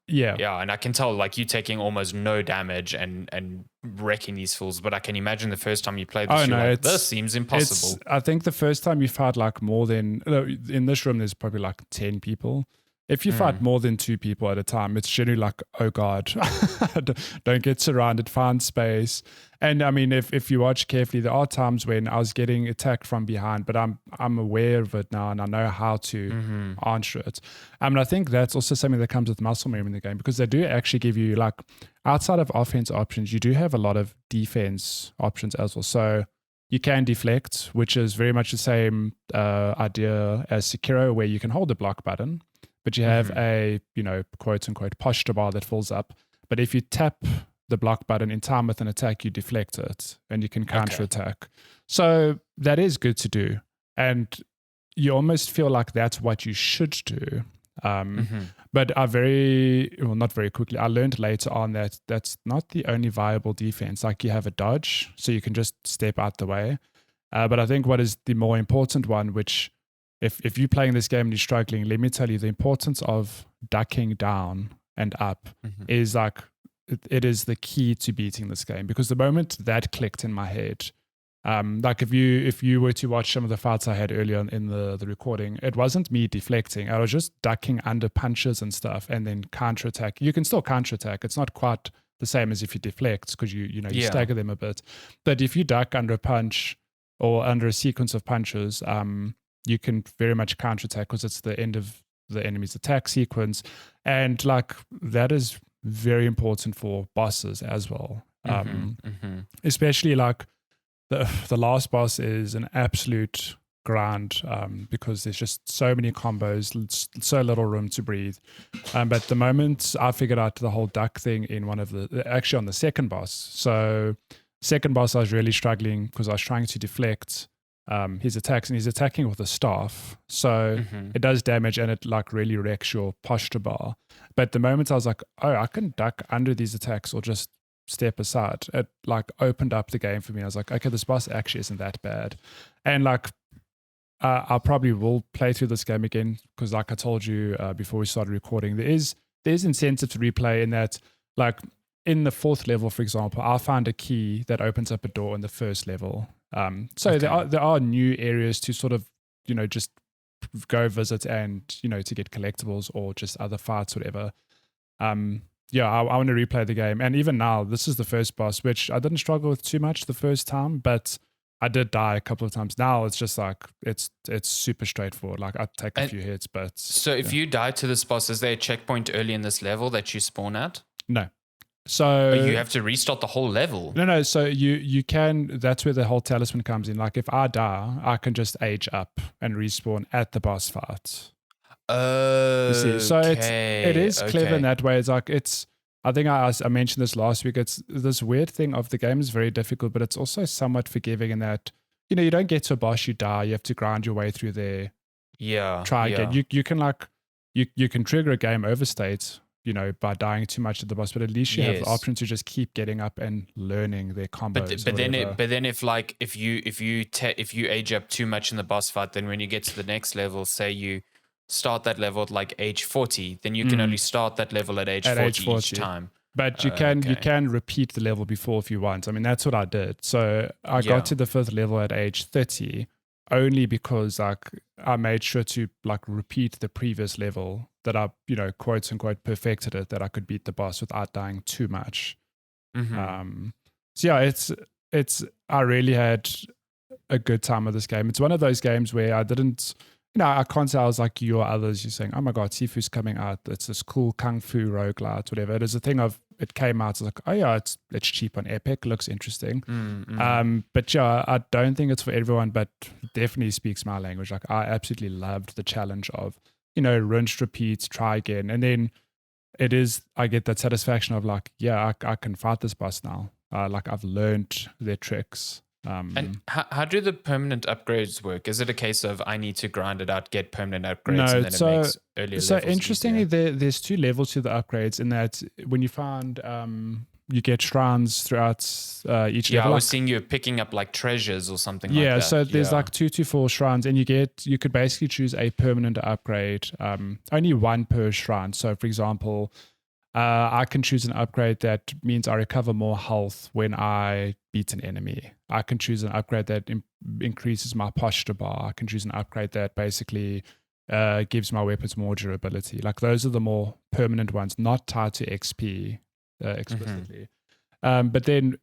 Yeah, and I can tell, like, you taking almost no damage and wrecking these fools, but I can imagine the first time you play this, this seems impossible. I think the first time you fight like more than... In this room, there's probably like 10 people. If you fight more than 2 people at a time, it's generally like, oh God, don't get surrounded, find space. And I mean, if you watch carefully, there are times when I was getting attacked from behind, but I'm aware of it now, and I know how to answer it. I think that's also something that comes with muscle memory in the game, because they do actually give you, like, outside of offense options, you do have a lot of defense options as well. So you can deflect, which is very much the same idea as Sekiro, where you can hold the block button, but you have a, quote unquote, posture bar that fills up. But if you tap the block button in time with an attack, you deflect it and you can counter attack. So that is good to do. And you almost feel like that's what you should do. But not very quickly, I learned later on that that's not the only viable defense. Like, you have a dodge, so you can just step out the way. But I think what is the more important one, which if you're playing this game and you're struggling, let me tell you, the importance of ducking down and up is like, it is the key to beating this game. Because the moment that clicked in my head, like if you were to watch some of the fights I had earlier in the recording, it wasn't me deflecting. I was just ducking under punches and stuff, and then counterattack. You can still counterattack. It's not quite the same as if you deflect, because you stagger them a bit. But if you duck under a punch or under a sequence of punches, you can very much counterattack, because it's the end of the enemy's attack sequence. And like, that is very important for bosses as well. Especially like the last boss is an absolute grind because there's just so many combos, so little room to breathe. But the moment I figured out the whole duck thing in actually on the second boss. So second boss, I was really struggling because I was trying to deflect his attacks, and he's attacking with a staff. So it does damage and it like really wrecks your posture bar. But the moment I was like, oh, I can duck under these attacks or just step aside, it like opened up the game for me. I was like, okay, this boss actually isn't that bad. And like, I probably will play through this game again because, like I told you before we started recording, there's incentive to replay in that, like in the 4th level, for example, I found a key that opens up a door in the 1st level. So there are new areas to sort of, just go visit and, to get collectibles or just other fights, whatever. I want to replay the game. And even now, this is the first boss, which I didn't struggle with too much the first time, but I did die a couple of times. Now it's just like, it's super straightforward. Like I take a few hits, but... So if you die to this boss, is there a checkpoint early in this level that you spawn at? No. So you have to restart the whole level. No. So you can, that's where the whole talisman comes in. Like if I die, I can just age up and respawn at the boss fight. You see? So it is clever in that way. It's like, I think I mentioned this last week. It's this weird thing of the game is very difficult, but it's also somewhat forgiving in that, you don't get to a boss, you die, you have to grind your way through there. Yeah. Try again. You can like, you can trigger a game over state, by dying too much at the boss, but at least you have the option to just keep getting up and learning their combos. But then if you age up too much in the boss fight, then when you get to the next level, say you start that level at like age 40, then you can only start that level at age 40 each time. But you can repeat the level before if you want. I mean, that's what I did. So I got to the 5th level at age 30 only because like I made sure to like repeat the previous level that I, quote unquote perfected it, that I could beat the boss without dying too much. So yeah, it's I really had a good time with this game. It's one of those games where I didn't, I can't say I was like you or others. You're saying, oh my God, Sifu's coming out. It's this cool Kung Fu roguelite, whatever. It is a thing of, it came out, it's like, oh yeah, it's cheap on Epic, looks interesting. But yeah, I don't think it's for everyone, but definitely speaks my language. Like I absolutely loved the challenge of, rinse, repeat, try again. And then I get that satisfaction of like, yeah, I can fight this boss now. Like I've learned their tricks. And how do the permanent upgrades work? Is it a case of I need to grind it out, get permanent upgrades, and then it makes earlier levels easier? So interestingly, there's 2 levels to the upgrades in that when you find you get shrines throughout each level. Yeah, I was seeing you picking up like treasures or something like that. Yeah, so there's like 2 to 4 shrines, and you could basically choose a permanent upgrade, only 1 per shrine. So for example, I can choose an upgrade that means I recover more health when I beat an enemy. I can choose an upgrade that increases my posture bar. I can choose an upgrade that basically gives my weapons more durability. Like those are the more permanent ones, not tied to XP explicitly. But then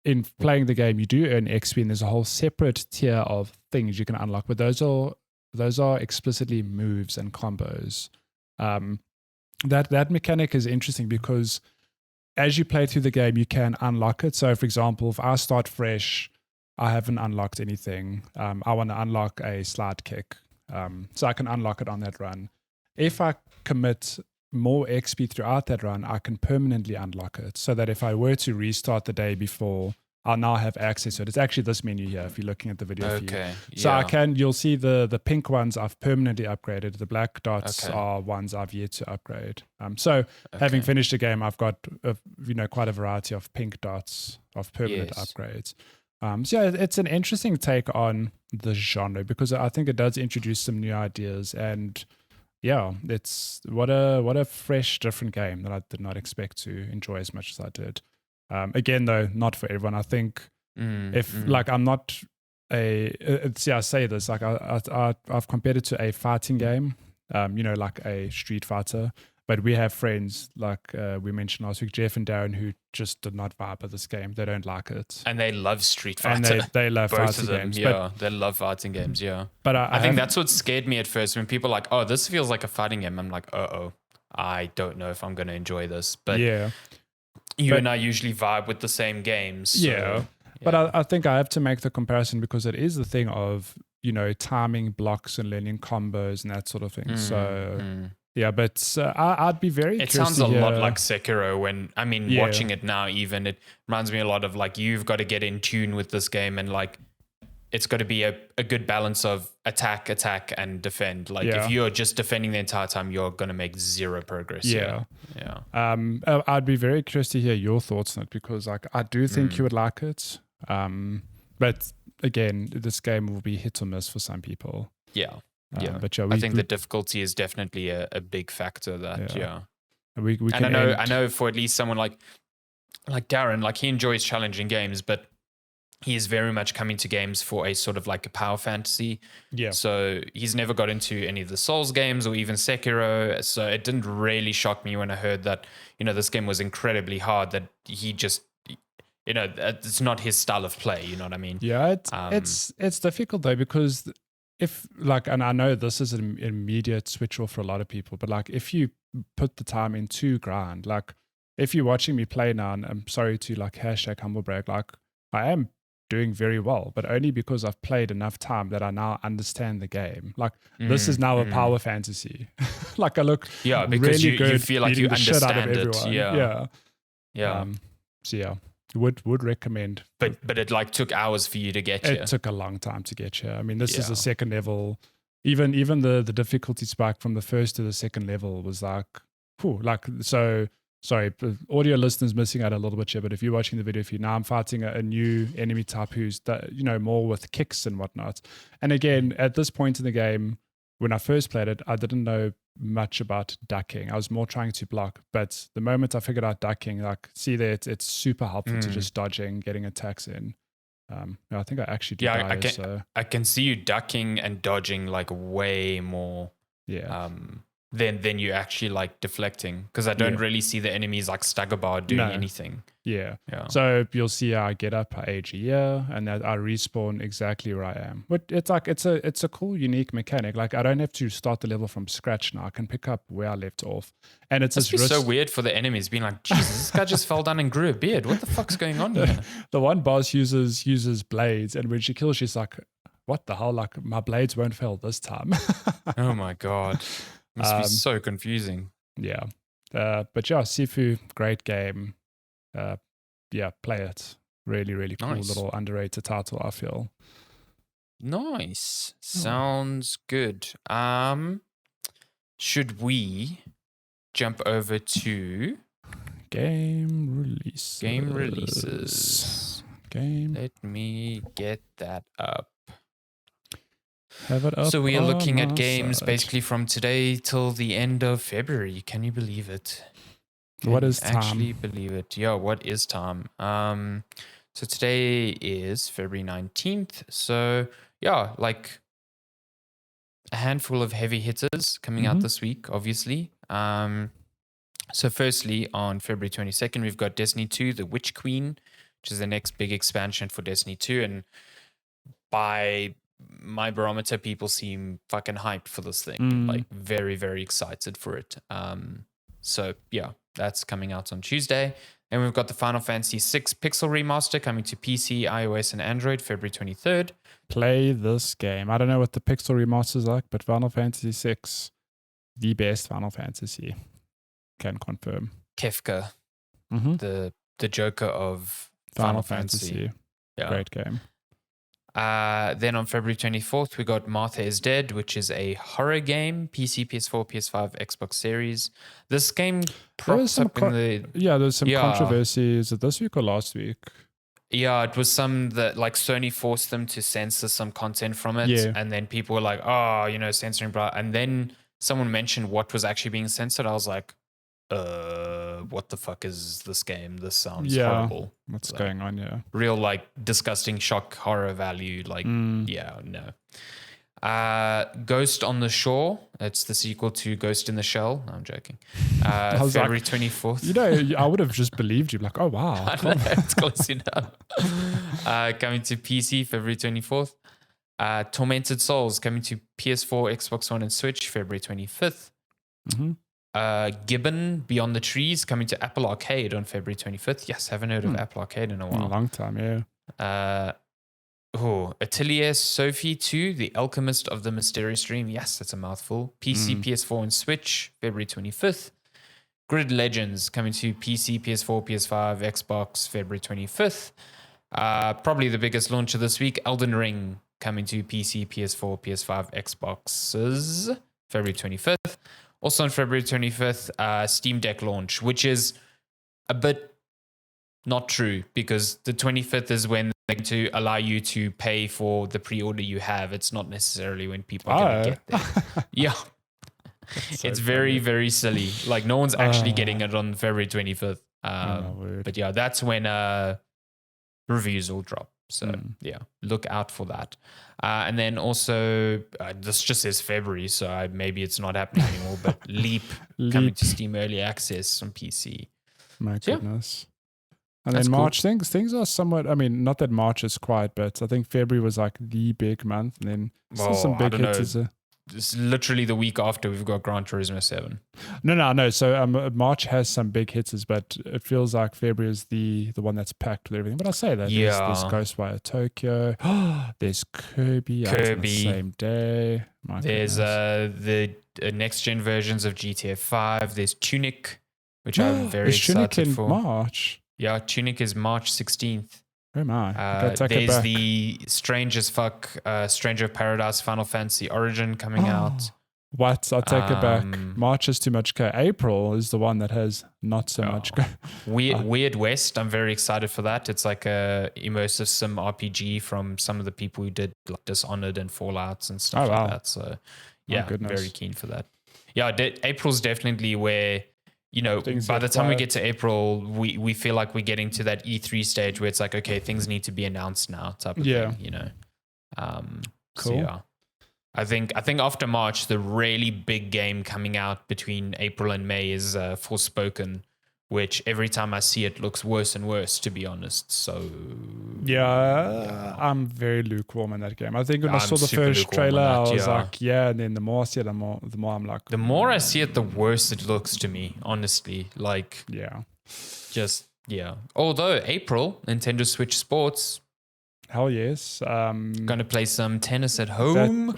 in playing the game, you do earn XP, and there's a whole separate tier of things you can unlock. But those are explicitly moves and combos. That mechanic is interesting because as you play through the game, you can unlock it. So, for example, if I start fresh, I haven't unlocked anything. I want to unlock a slide kick. So I can unlock it on that run. If I commit more XP throughout that run, I can permanently unlock it so that if I were to restart the day before, I'll now have access to it. It's actually this menu here if you're looking at the video feed. So you'll see the pink ones I've permanently upgraded. The black dots are ones I've yet to upgrade. Having finished the game, I've got quite a variety of pink dots of permanent upgrades. So yeah, it's an interesting take on the genre because I think it does introduce some new ideas, and yeah, it's what a fresh, different game that I did not expect to enjoy as much as I did. Again, though, not for everyone. I think like I'm not I say this like I've compared it to a fighting game, like a Street Fighter. But we have friends like we mentioned last week, Jeff and Darren, who just did not vibe with this game. They don't like it, and they love Street Fighter. And they love both fighting of them. games. Yeah, they love fighting games. Yeah, but I think that's what scared me at first when people are like, "Oh, this feels like a fighting game." I'm like, I don't know if I'm going to enjoy this. But yeah. You and I usually vibe with the same games. So, But I think I have to make the comparison because it is the thing of, timing blocks and learning combos and that sort of thing. So Mm. yeah, but I'd be very It curious sounds to a lot hear- like Sekiro when, I mean, Yeah. watching it now even, it reminds me a lot of like, you've got to get in tune with this game and like, it's got to be a good balance of attack, and defend. Like Yeah. if you're just defending the entire time, you're going to make zero progress. Yeah. Yeah. I'd be very curious to hear your thoughts on it because like I do think you would like it. But again, this game will be hit or miss for some people. Yeah. But yeah, I think the difficulty is definitely a big factor that, we and can I know for at least someone like Darren, like he enjoys challenging games, but he is very much coming to games for a sort of like a power fantasy. Yeah. So he's never got into any of the Souls games or even Sekiro. So it didn't really shock me when I heard that, this game was incredibly hard, that he just, it's not his style of play. You know what I mean? Yeah. It's difficult though, because if like, and I know this is an immediate switch off for a lot of people, but like if you put the time into grind, like if you're watching me play now, and I'm sorry to like #humblebrag, like I am doing very well, but only because I've played enough time that I now understand the game. Like this is now a power fantasy. Like I look because really good, you feel like beating you the shit out of understand it. everyone. Yeah. So yeah, would recommend. But it like took hours for you to get here. It took a long time to get here. I mean, this is the second level. Even the difficulty spike from the first to the second level was like, so. Sorry, audio listeners missing out a little bit here, but if you're watching the video feed now, I'm fighting a new enemy type who's more with kicks and whatnot. And again, at this point in the game, when I first played it, I didn't know much about ducking. I was more trying to block. But the moment I figured out ducking, like see there, it's super helpful to just dodging, getting attacks in. I think I actually did die. I can see you ducking and dodging like way more. Yeah. Then you actually like deflecting, because I don't really see the enemies like stagger bar doing anything. Yeah. So you'll see I get up, I age a year, and that I respawn exactly where I am. But it's like it's a cool, unique mechanic. Like I don't have to start the level from scratch now. I can pick up where I left off, and it's so weird for the enemies being like, Jesus, this guy just fell down and grew a beard. What the fuck's going on here? The one boss uses blades, and when she kills, she's like, "What the hell? Like my blades won't fail this time." Oh my god. Must be so confusing. Yeah. But yeah, Sifu, great game. Play it. Really, really cool little underrated title, I feel. Nice. Sounds good. Should we jump over to game releases? Let me get that up. Have it up. So we are looking at games basically from today till the end of February. Can you believe it? What is time? Actually believe it. Yeah, what is time? So today is February 19th. So yeah, like a handful of heavy hitters coming out this week, obviously. So firstly, on February 22nd, we've got Destiny 2, The Witch Queen, which is the next big expansion for Destiny 2. And by my barometer, people seem fucking hyped for this thing. Like very, very excited for it. So yeah, that's coming out on Tuesday. And we've got the Final Fantasy VI Pixel Remaster coming to PC, iOS, and Android February 23rd. Play this game. I don't know what the Pixel Remaster is like, but Final Fantasy VI, the best Final Fantasy. Can confirm. Kefka, the Joker of Final Fantasy. Yeah. Great game. Then on February 24th, we got Martha is Dead, which is a horror game, PC, PS4, PS5, Xbox Series. This game props up in the... Yeah, there's some controversy. Is it this week or last week? Yeah, it was some that like Sony forced them to censor some content from it. Yeah. And then people were like, censoring, blah. And then someone mentioned what was actually being censored. I was like, what the fuck is this game? This sounds horrible. What's going on? Yeah. Real like disgusting shock horror value. Like, no. Ghost on the Shore. It's the sequel to Ghost in the Shell. No, I'm joking. February 24th. I would have just believed you. Like, oh wow. I know, it's close enough. Coming to PC February 24th. Tormented Souls coming to PS4, Xbox One, and Switch February 25th. Gibbon Beyond the Trees coming to Apple Arcade on February 25th. Yes, haven't heard of Apple Arcade in a while. In a long time, yeah. Atelier Sophie 2, The Alchemist of the Mysterious Dream. Yes, that's a mouthful. PC, PS4, and Switch, February 25th. Grid Legends coming to PC, PS4, PS5, Xbox, February 25th. Probably the biggest launcher this week, Elden Ring coming to PC, PS4, PS5, Xboxes, February 25th. Also on February 25th, Steam Deck launch, which is a bit not true because the 25th is when they're going to allow you to pay for the pre-order you have. It's not necessarily when people are going to get there. Yeah. So it's very, very silly. Like no one's actually getting it on February 25th. But yeah, that's when reviews will drop. So yeah, look out for that. And then also, this just says February, so maybe it's not happening anymore, but Leap coming to Steam Early Access on PC. My goodness. And then March, cool. things are somewhat, I mean, not that March is quiet, but I think February was like the big month. And then still some big hits. It's literally the week after we've got Gran Turismo 7. No. So March has some big hits, but it feels like February is the one that's packed with everything. But I'll say that. Yeah. There's Ghostwire Tokyo. There's Kirby. On the same day. There's the next-gen versions of GTA 5. There's Tunic, which I'm very excited Tunic for. March? Yeah, Tunic is March 16th. Oh my. There's the strange as fuck Stranger of Paradise Final Fantasy Origin coming out. What? I'll take it back. March is too much. April is the one that has not so much. Weird West. I'm very excited for that. It's like a immersive sim RPG from some of the people who did like Dishonored and Fallouts and stuff like that. So yeah, very keen for that. Yeah, April's definitely where, you know, by the time we get to April, we feel like we're getting to that E3 stage where it's like, okay, things need to be announced now type of thing, you know. Cool. So yeah. I think after March, the really big game coming out between April and May is Forspoken, which every time I see it looks worse and worse, to be honest. So yeah. I'm very lukewarm in that game. I think when I saw the first trailer, I was like, and then the more I see it, the more I'm like, the more I see it, the worse it looks to me, honestly. Like, Although April, Nintendo Switch Sports. Hell yes. Gonna play some tennis at home.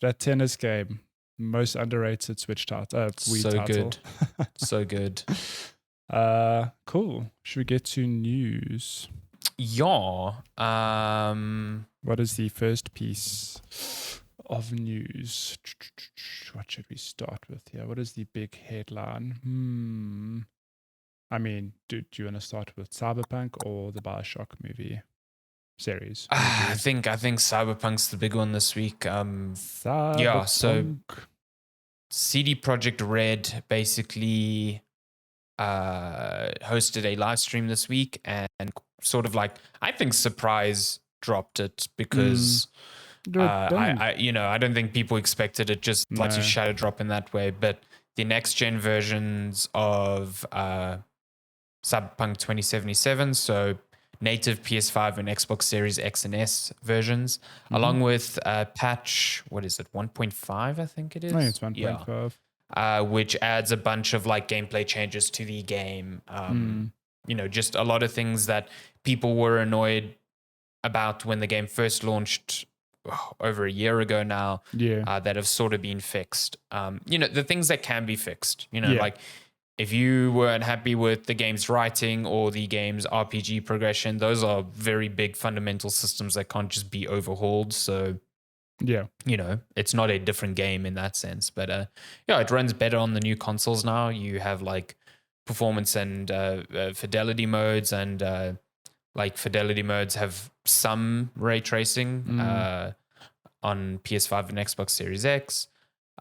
That tennis game, most underrated Switch title. Good. So good. Cool. Should we get to news? Yeah. What is the first piece of news? What should we start with here? What is the big headline? I mean, do you want to start with Cyberpunk or the BioShock movie series? I think Cyberpunk's the big one this week. Cyberpunk. Yeah, so CD Projekt Red basically hosted a live stream this week and sort of like, I think surprise dropped it because I don't think people expected it just like to shadow drop in that way. But the next gen versions of Cyberpunk 2077, so native PS5 and Xbox Series X and S versions, along with patch, what is it, 1.5, I think it is? I think it's 1.5. Which adds a bunch of like gameplay changes to the game. You know, just a lot of things that people were annoyed about when the game first launched over a year ago now, that have sort of been fixed. You know, the things that can be fixed, you know, like if you weren't happy with the game's writing or the game's RPG progression, those are very big fundamental systems that can't just be overhauled. So, you know, it's not a different game in that sense. But it runs better on the new consoles now. You have like performance and fidelity modes, and like fidelity modes have some ray tracing on PS5 and Xbox Series X.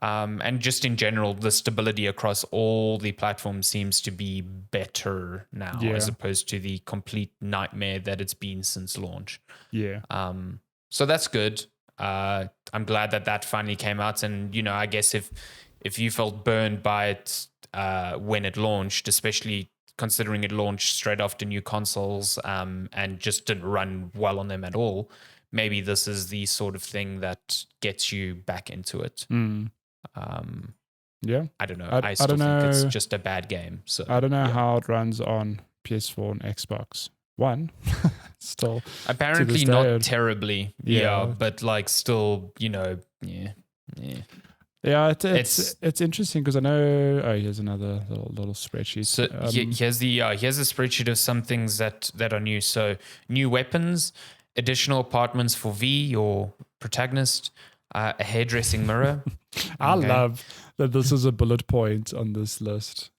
And just in general, the stability across all the platforms seems to be better now, as opposed to the complete nightmare that it's been since launch. So that's good. I'm glad that finally came out. And, you know, I guess if you felt burned by it when it launched, especially considering it launched straight after new consoles and just didn't run well on them at all, maybe this is the sort of thing that gets you back into it. I don't know. I still think it's just a bad game. So I don't know how it runs on PS4 and Xbox One. Still, apparently to this not day, terribly. Yeah. But like still, yeah. Yeah, it's interesting because I know. Oh, here's another little spreadsheet. So here's a spreadsheet of some things that are new. So new weapons, additional apartments for V, your protagonist, a hairdressing mirror. I love that this is a bullet point on this list.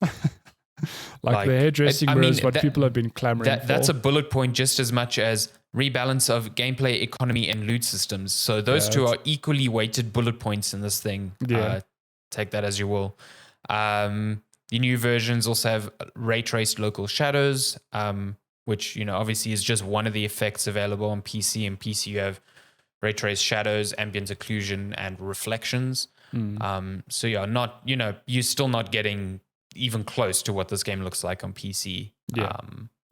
like the hairdressing mirror is what people have been clamoring for. That's a bullet point just as much as rebalance of gameplay, economy, and loot systems. So those two are equally weighted bullet points in this thing. Yeah. Take that as you will. The new versions also have ray traced local shadows, which obviously is just one of the effects available on PC. And PC you have ray traced shadows, ambient occlusion, and reflections. So yeah, not you're still not getting even close to what this game looks like on PC. Yeah.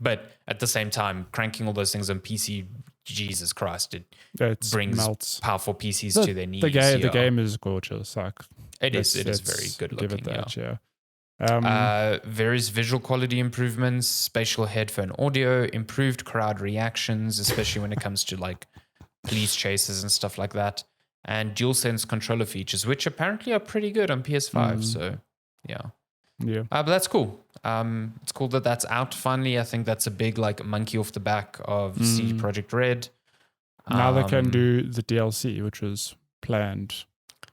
But at the same time, cranking all those things on PC, Jesus Christ, it brings powerful PCs to their knees. The game is gorgeous. Like it is very good looking. Give it that, various visual quality improvements, spatial headphone audio, improved crowd reactions, especially when it comes to like police chases and stuff like that, and DualSense controller features, which apparently are pretty good on PS5. So yeah. But that's cool. It's cool that that's out finally. I think that's a big like monkey off the back of CD Projekt Red. Now they can do the DLC, which was planned.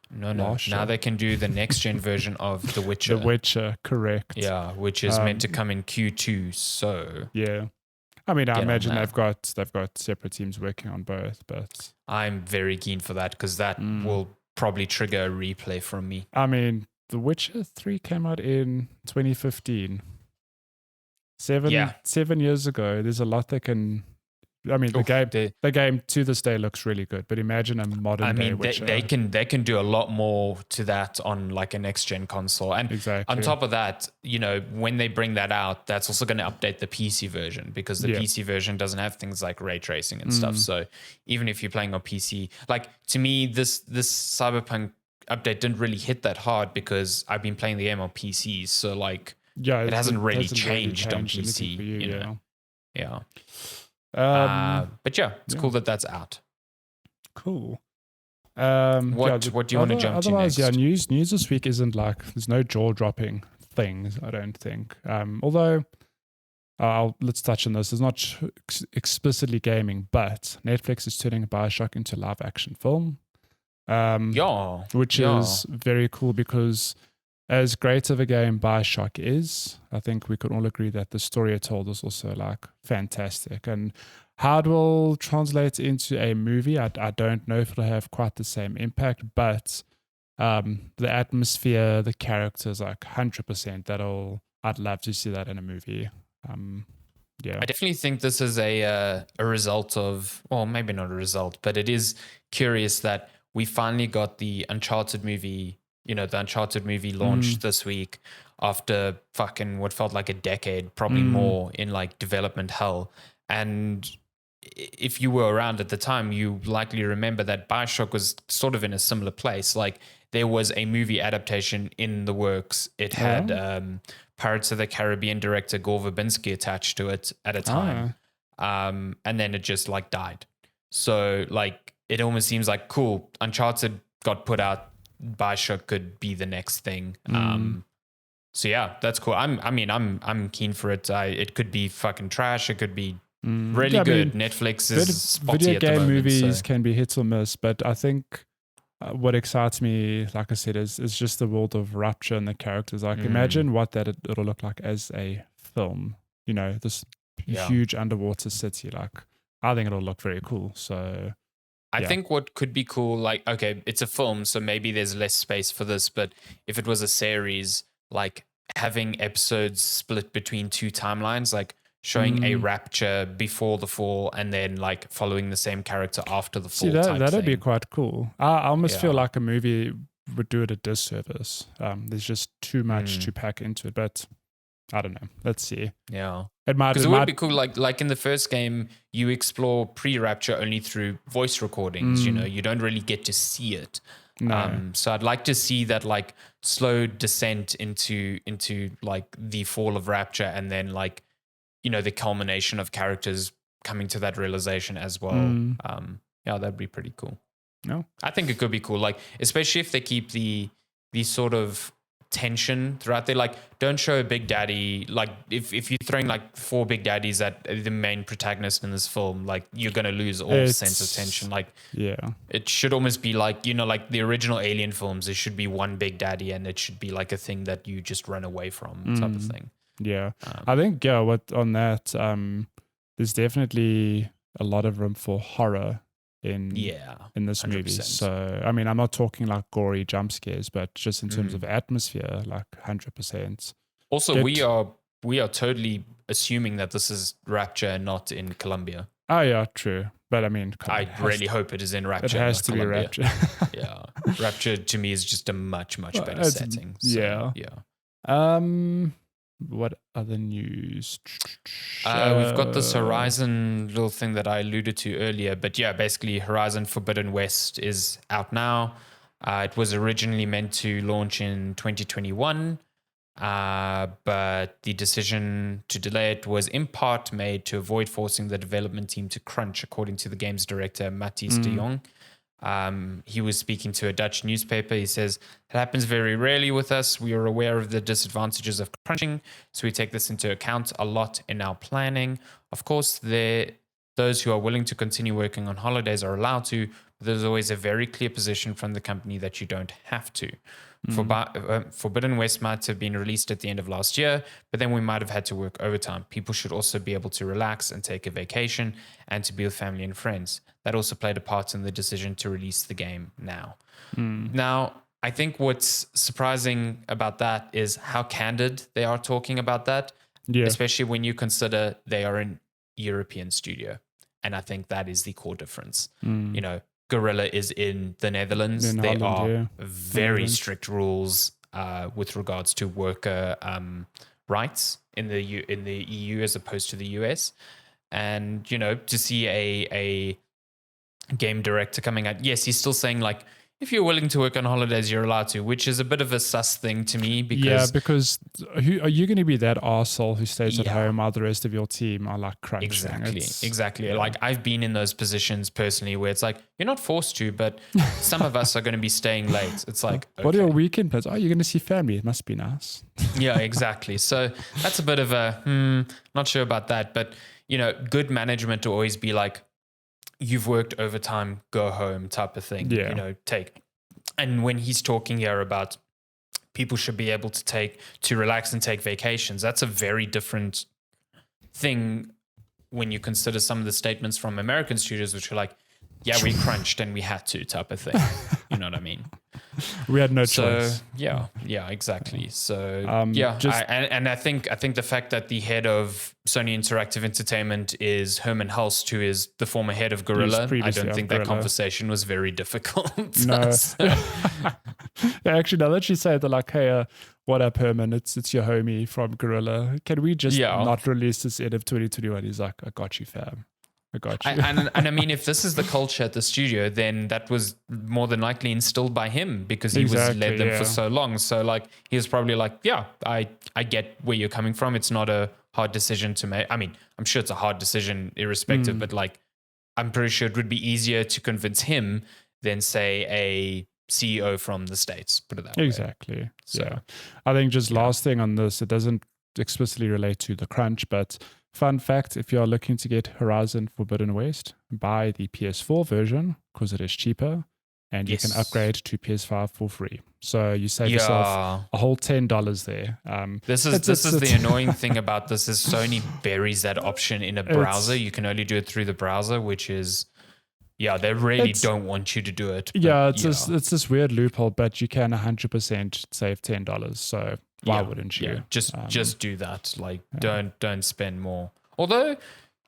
No. Now they can do the next gen version of The Witcher. The Witcher, correct. Yeah, which is meant to come in Q2. So yeah, I mean, I imagine they've got separate teams working on both. But I'm very keen for that because that will probably trigger a replay from me. I mean, The Witcher 3 came out in 2015. 7 years ago. There's a lot they can. I mean, the game to this day looks really good, but imagine a modern day Witcher. They can do a lot more to that on like a next gen console, and on top of that, when they bring that out, that's also going to update the PC version because the PC version doesn't have things like ray tracing and stuff. So even if you're playing on PC, like to me, this Cyberpunk update didn't really hit that hard because I've been playing the game on PC, so like it hasn't really changed on PC. For you, yeah. But yeah, it's cool that that's out. Cool. What do you want to jump to next? News this week isn't like there's no jaw dropping things. I don't think. Although let's touch on this. It's not explicitly gaming, but Netflix is turning BioShock into a live action film. Which is very cool because as great of a game BioShock is, I think we could all agree that the story it told is also like fantastic. And how it will translate into a movie, I don't know if it'll have quite the same impact, but the atmosphere, the characters, like 100%, I'd love to see that in a movie. I definitely think this is a result of, well, maybe not a result, but it is curious that we finally got the Uncharted movie. The Uncharted movie launched this week after fucking what felt like a decade, probably more, in like development hell. And if you were around at the time, you likely remember that BioShock was sort of in a similar place. Like there was a movie adaptation in the works. It had Pirates of the Caribbean director Gore Verbinski attached to it at a time. And then it just like died. So like it almost seems like cool. Uncharted got put out. BioShock could be the next thing. So yeah, that's cool. I'm keen for it. It could be fucking trash. It could be really good. Netflix is spotty video at the moment, game movies can be hit or miss, but I think what excites me, like I said, is just the world of Rapture and the characters. Like imagine what it'll look like as a film. This huge underwater city. Like I think it'll look very cool. So. I think what could be cool, like, okay, it's a film, so maybe there's less space for this, but if it was a series, like having episodes split between two timelines, like showing a Rapture before the fall and then like following the same character after the fall. That'd be quite cool. I almost feel like a movie would do it a disservice. There's just too much to pack into it, but I don't know. Let's see. Yeah. It would be cool. Like in the first game, you explore pre-Rapture only through voice recordings. You don't really get to see it. No. So I'd like to see that like slow descent into like the fall of Rapture and then like, the culmination of characters coming to that realization as well. Yeah, that'd be pretty cool. No, I think it could be cool, like especially if they keep the sort of tension throughout there. Like, don't show a big daddy. Like, if you're throwing like 4 big daddies at the main protagonist in this film, like you're gonna lose all sense of tension. Like, it should almost be like, you know, like the original Alien films. There should be one big daddy, and it should be like a thing that you just run away from, type of thing. Yeah, I think what on that, there's definitely a lot of room for horror in this 100%. Movie. So I mean, I'm not talking like gory jump scares, but just in terms of atmosphere, like 100%. Also, we are totally assuming that this is Rapture, not in Colombia. Oh yeah, true. But I mean, I really hope it is in Rapture. It has to be Rapture. Yeah, Rapture to me is just a much better setting. So, what other news? We've got this Horizon little thing that I alluded to earlier, but yeah, basically Horizon Forbidden West is out now. It was originally meant to launch in 2021, but the decision to delay it was in part made to avoid forcing the development team to crunch, according to the game's director, Matty de Jong. He was speaking to a Dutch newspaper. He says, it happens very rarely with us. We are aware of the disadvantages of crunching, so we take this into account a lot in our planning. Of course, those who are willing to continue working on holidays are allowed to, but there's always a very clear position from the company that you don't have to. Forbidden West might have been released at the end of last year, but then we might have had to work overtime. People should also be able to relax and take a vacation and to be with family and friends. That also played a part in the decision to release the game now. Now, I think what's surprising about that is how candid they are talking about that, especially when you consider they are an European studio. And I think that is the core difference. You know, Guerrilla is in the Netherlands. There are very strict rules with regards to worker rights in the EU as opposed to the US. And, you know, to see a game director coming out, yes, he's still saying like, if you're willing to work on holidays, you're allowed to, which is a bit of a sus thing to me. Because are you going to be that arsehole who stays at home while the rest of your team are like crunching? Exactly. Yeah. Like I've been in those positions personally where it's like, you're not forced to, but some of us are going to be staying late. It's like, okay. What are your weekend plans? Oh, you're going to see family. It must be nice. Yeah, exactly. So that's a bit of a, not sure about that. But, you know, good management to always be like, you've worked overtime, go home type of thing, you know, and when he's talking here about people should be able to relax and take vacations, that's a very different thing when you consider some of the statements from American studios, which are like, yeah, we crunched and we had to type of thing. You know what I mean? We had no choice. Yeah, exactly. So I think the fact that the head of Sony Interactive Entertainment is Herman Hulst, who is the former head of Guerrilla, I don't think that conversation was very difficult. No. Yeah, actually, now that you say it, they're like, hey, what up, Herman? It's your homie from Guerrilla. Can we just not release this end of 2021? He's like, I got you, fam. I got you. And I mean, if this is the culture at the studio, then that was more than likely instilled by him because he was led them for so long. So like, he was probably like, yeah, I get where you're coming from. It's not a hard decision to make. I mean, I'm sure it's a hard decision irrespective, but like, I'm pretty sure it would be easier to convince him than say a CEO from the States, put it that way. Exactly. So I think just last thing on this, it doesn't explicitly relate to the crunch, but fun fact, if you are looking to get Horizon Forbidden West, buy the PS4 version because it is cheaper and you can upgrade to PS5 for free. So you save yourself a whole $10 there. This is the annoying thing about this is Sony buries that option in a browser. You can only do it through the browser, which is... Yeah, they really don't want you to do it. But it's this weird loophole, but you can 100% save $10. So why wouldn't you? Yeah, just do that. Like, don't spend more. Although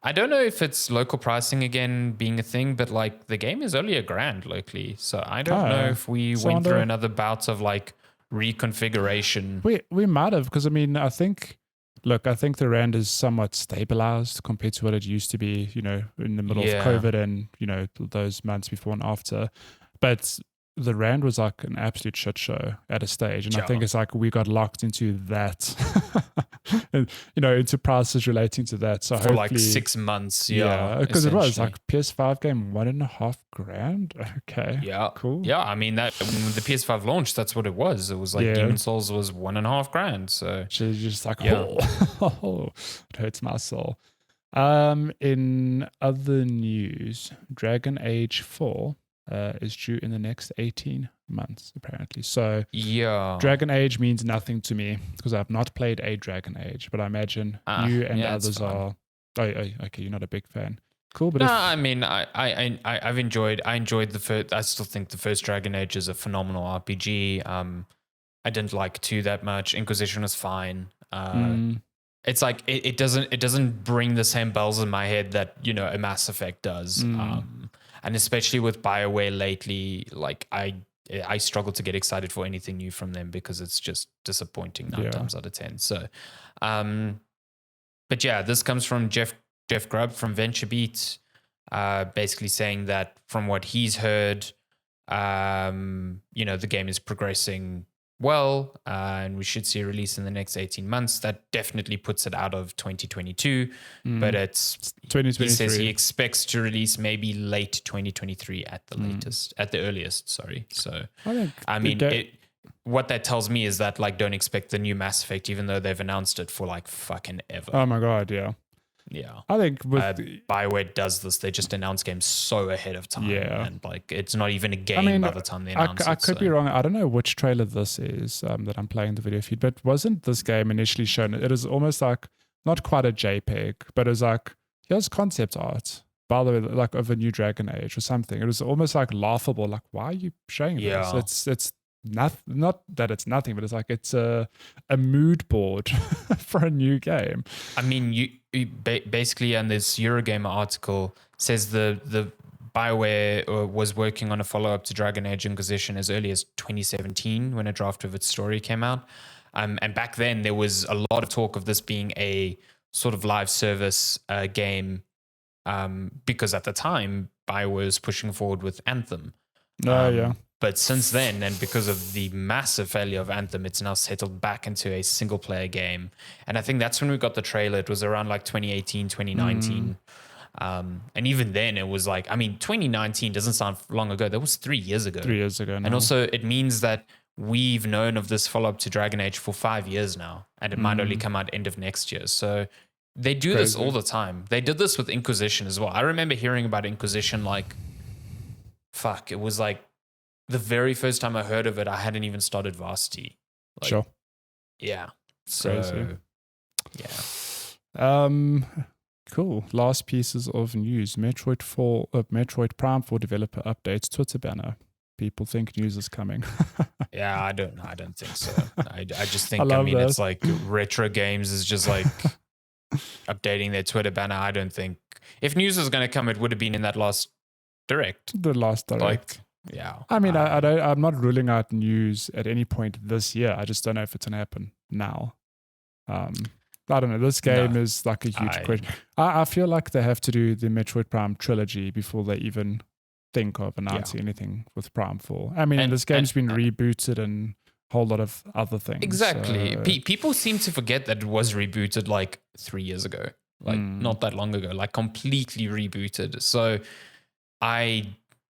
I don't know if it's local pricing again being a thing, but like the game is only $1,000 locally, so I don't know if we went through another bout of like reconfiguration. We might have, because I mean, I think the rand is somewhat stabilized compared to what it used to be, you know, in the middle of COVID and, you know, those months before and after. But the rand was like an absolute shit show at a stage. And I think it's like we got locked into that and, into prices relating to that. So for hopefully, like 6 months. because it was essentially. like PS5 game, $1,500. Okay, Yeah. cool. Yeah, I mean that when the PS5 launched, that's what it was. It was like Demon Souls was $1,500. So she's just like, Yeah. it hurts my soul. In other news, Dragon Age 4 is due in the next 18 months, apparently. So yeah, Dragon Age means nothing to me because I've not played a Dragon Age, but I imagine you and yeah, it's others fine. are. Oh, okay, you're not a big fan. Cool, but No, I mean, I've enjoyed the first. I still think the first Dragon Age is a phenomenal RPG. I didn't like 2 that much. Inquisition was fine. It's like it doesn't bring the same bells in my head that a Mass Effect does. And especially with BioWare lately, like I struggle to get excited for anything new from them because it's just disappointing 9 times out of 10. So, but yeah, this comes from Jeff Grubb from VentureBeat, basically saying that from what he's heard, the game is progressing well, and we should see a release in the next 18 months. That definitely puts it out of 2022, but it's 2023. He says he expects to release maybe late 2023 at the latest, at the earliest. Sorry. So I mean, what that tells me is that like don't expect the new Mass Effect, even though they've announced it for like fucking ever. Oh my god, yeah. Yeah, I think with BioWare does this. They just announce games so ahead of time, and like it's not even a game by the time they announce it. I could be wrong. I don't know which trailer this is that I'm playing the video feed, but wasn't this game initially shown? It is almost like not quite a JPEG, but it was like here's concept art, by the way, like of a new Dragon Age or something. It was almost like laughable. Like, why are you showing this? It's not that it's nothing, but it's like it's a mood board for a new game. I mean, you basically, and this Eurogamer article says the BioWare was working on a follow-up to Dragon Age Inquisition as early as 2017 when a draft of its story came out. And back then there was a lot of talk of this being a sort of live service game because at the time BioWare was pushing forward with Anthem. But since then, and because of the massive failure of Anthem, it's now settled back into a single player game. And I think that's when we got the trailer. It was around like 2018, 2019. And even then it was like, I mean, 2019 doesn't sound long ago. That was 3 years ago. 3 years ago now. And also it means that we've known of this follow-up to Dragon Age for 5 years now. And it might only come out end of next year. So they do this all the time. They did this with Inquisition as well. I remember hearing about Inquisition like, it was like, the very first time I heard of it, I hadn't even started Varsity. Like, sure. Yeah. So, cool. Last pieces of news. Metroid Prime 4 developer updates Twitter banner. People think news is coming. Yeah, I don't think so. I just think, it's like retro games is just like updating their Twitter banner. I don't think if news was going to come, it would have been in that last direct. The last direct. Like, yeah. I mean, I'm not ruling out news at any point this year. I just don't know if it's going to happen now. I don't know. This game is like a huge question. I feel like they have to do the Metroid Prime trilogy before they even think of announcing anything with Prime 4. I mean, this game's been rebooted and a whole lot of other things. Exactly. People seem to forget that it was rebooted like 3 years ago. Like not that long ago. Like completely rebooted. So I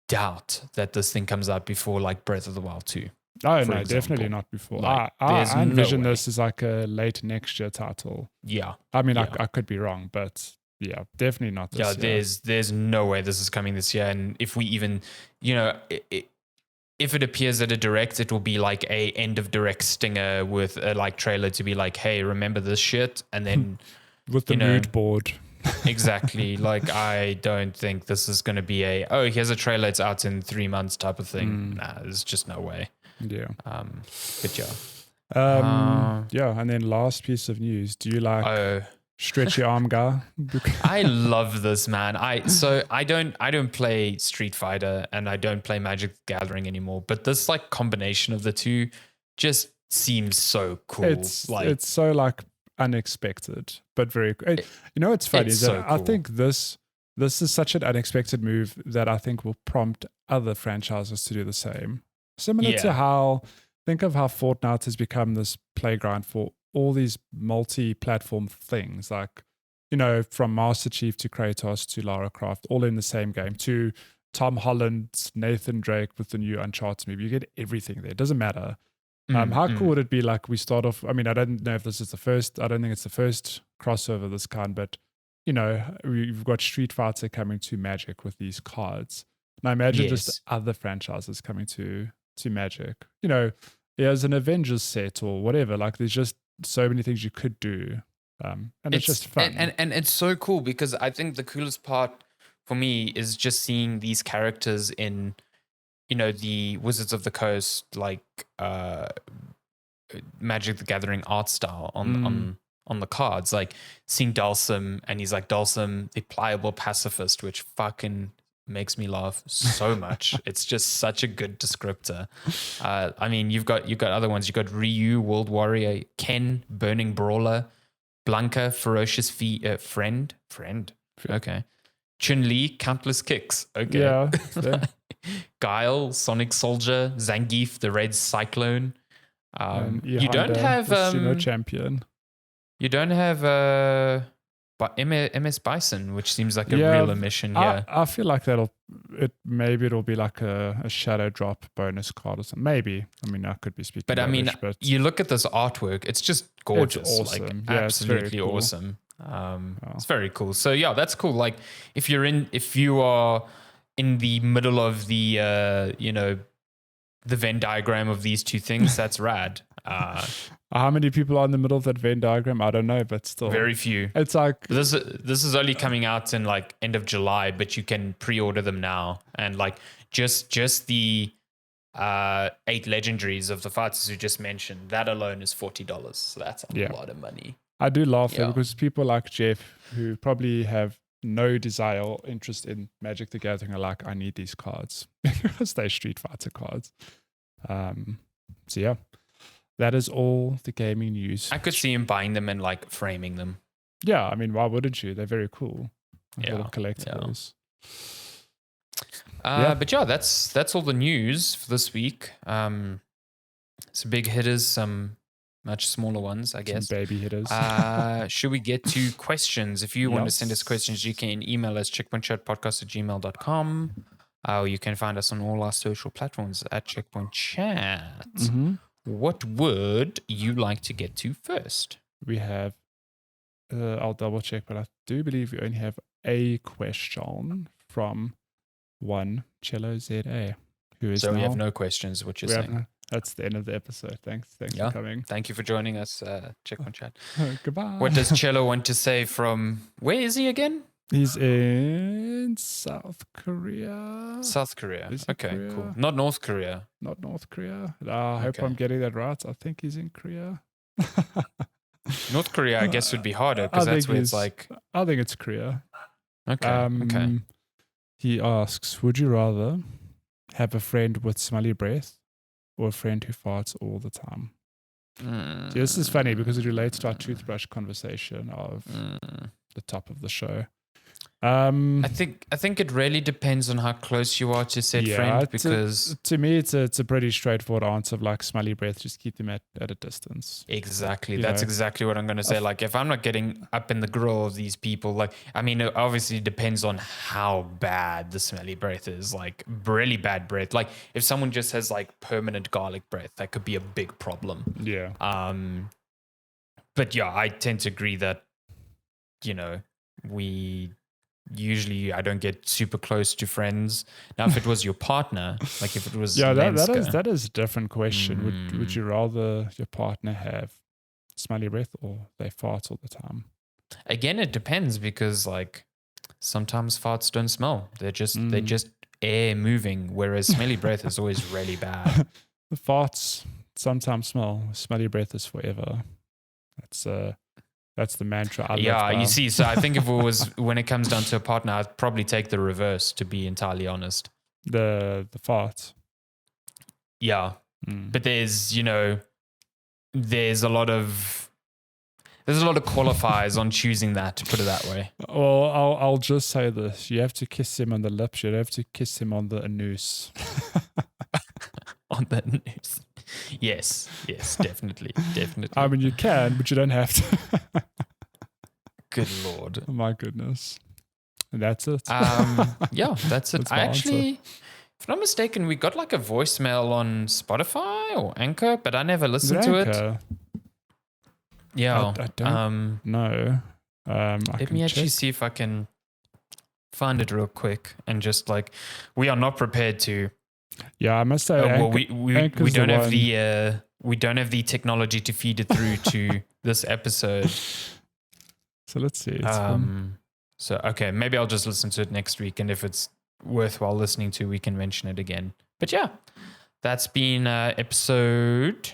doubt that this thing comes out before like Breath of the Wild 2. Oh, no, definitely not before. Like, I envision this as like a late next year title. Yeah. I mean, I could be wrong, but yeah, definitely not this year. There's no way this is coming this year. And if we even, if it appears at a direct, it will be like a end of direct stinger with a like trailer to be like, hey, remember this shit? And then with the mood board. Exactly. Like, I don't think this is going to be here's a trailer, it's out in 3 months type of thing. Nah, there's just no way. Yeah. But yeah. And then last piece of news. Do you like stretchy arm guy? I love this, man. I don't play Street Fighter and I don't play Magic the Gathering anymore. But this like combination of the two just seems so cool. It's so like unexpected, but very. It's funny. It's so cool. I think this is such an unexpected move that I think will prompt other franchises to do the same. Similar to how think of how Fortnite has become this playground for all these multi-platform things, like, you know, from Master Chief to Kratos to Lara Croft, all in the same game, to Tom Holland's Nathan Drake with the new Uncharted movie. You get everything there. It doesn't matter. How cool would it be, like, we start off, I mean, I don't know if this is the first, I don't think it's the first crossover of this kind, but, you know, we've got Street Fighter coming to Magic with these cards. And I imagine just other franchises coming to Magic. You know, there's an Avengers set or whatever. Like, there's just so many things you could do. And it's just fun. And it's so cool because I think the coolest part for me is just seeing these characters in, you know, the Wizards of the Coast, like Magic the Gathering art style on the cards. Like seeing Dalsum, and he's like Dalsum, the pliable pacifist, which fucking makes me laugh so much. It's just such a good descriptor. I mean, you've got other ones. You've got Ryu, World Warrior, Ken, Burning Brawler, Blanca, Ferocious Friend. Okay. Chun-Li, Countless Kicks. Okay. Yeah. Guile, Sonic Soldier, Zangief, the Red Cyclone. You don't have champion. You don't have MS Bison, which seems like a real omission. Yeah, I feel like maybe it'll be like a shadow drop bonus card or something. Maybe. I mean, I could be speaking. But I mean, you look at this artwork; it's just gorgeous. It's awesome. Like yeah, absolutely cool. awesome. It's very cool. So yeah, that's cool. Like if you are in the middle of the the Venn diagram of these two things, that's rad. How many people are in the middle of that Venn diagram? I don't know, but still. Very few. It's like... This is only coming out in like end of July, but you can pre-order them now. And like just the 8 legendaries of the fighters you just mentioned, that alone is $40. So that's a lot of money. I do laugh though, because people like Jeff, who probably have no desire or interest in Magic the Gathering, are like, I need these cards because they're Street Fighter cards. So yeah. That is all the gaming news. I could see him buying them and like framing them. Yeah, I mean, why wouldn't you? They're very cool. Little collectibles. But yeah, that's all the news for this week. Some big hitters, some much smaller ones, I guess. Some baby hitters. Should we get to questions? If you want to send us questions, you can email us checkpointchatpodcast@gmail.com. You can find us on all our social platforms at Checkpoint Chat. Mm-hmm. What would you like to get to first? We have, I'll double check, but I do believe we only have a question from one Cello ZA. So we have no questions, what you're saying. That's the end of the episode. Thanks for coming. Thank you for joining us, Checkpoint Chat. Goodbye. What does Cello want to say from, where is he again? He's in South Korea. South Korea. Okay, cool. Not North Korea. Not North Korea. I hope I'm getting that right. I think he's in Korea. North Korea, I guess, would be harder because that's where it's like... I think it's Korea. Okay, okay. He asks, would you rather have a friend with smelly breath or a friend who farts all the time? See, this is funny because it relates to our toothbrush conversation of the top of the show. I think it really depends on how close you are to said friend, because to me it's a pretty straightforward answer of like smelly breath, just keep them at a distance. Exactly. That's exactly what I'm going to say. Like if I'm not getting up in the grill of these people, like, I mean, it obviously depends on how bad the smelly breath is, like really bad breath. Like if someone just has like permanent garlic breath, that could be a big problem. Yeah. But yeah, I tend to agree that, you know, usually I don't get super close to friends. Now, if it was your partner, like if it was that is a different question. Would you rather your partner have smelly breath or they fart all the time? Again, it depends, because like sometimes farts don't smell. They're just air moving, whereas smelly breath is always really bad. The farts sometimes smell. Smelly breath is forever. That's the mantra. You see, so I think if it was, when it comes down to a partner, I'd probably take the reverse, to be entirely honest. The fart. Yeah. But there's a lot of qualifiers on choosing that, to put it that way. Well, I'll just say this. You have to kiss him on the lips. You have to kiss him on the anus. On the anus. Yes, definitely. I mean, you can, but you don't have to. Good Lord. Oh my goodness. And that's it. Yeah, that's it. That's I my actually, answer. if I'm not mistaken, we got like a voicemail on Spotify or Anchor, but I never Is it listened to it. Anchor? Yeah. I don't know. Let me actually see if I can find it real quick and just like, we are not prepared to. Yeah, I must say, Well, we Anchor's don't the have one. we don't have the technology to feed it through to this episode. So let's see. It's from, So okay, maybe I'll just listen to it next week, and if it's worthwhile listening to, we can mention it again. But yeah, that's been episode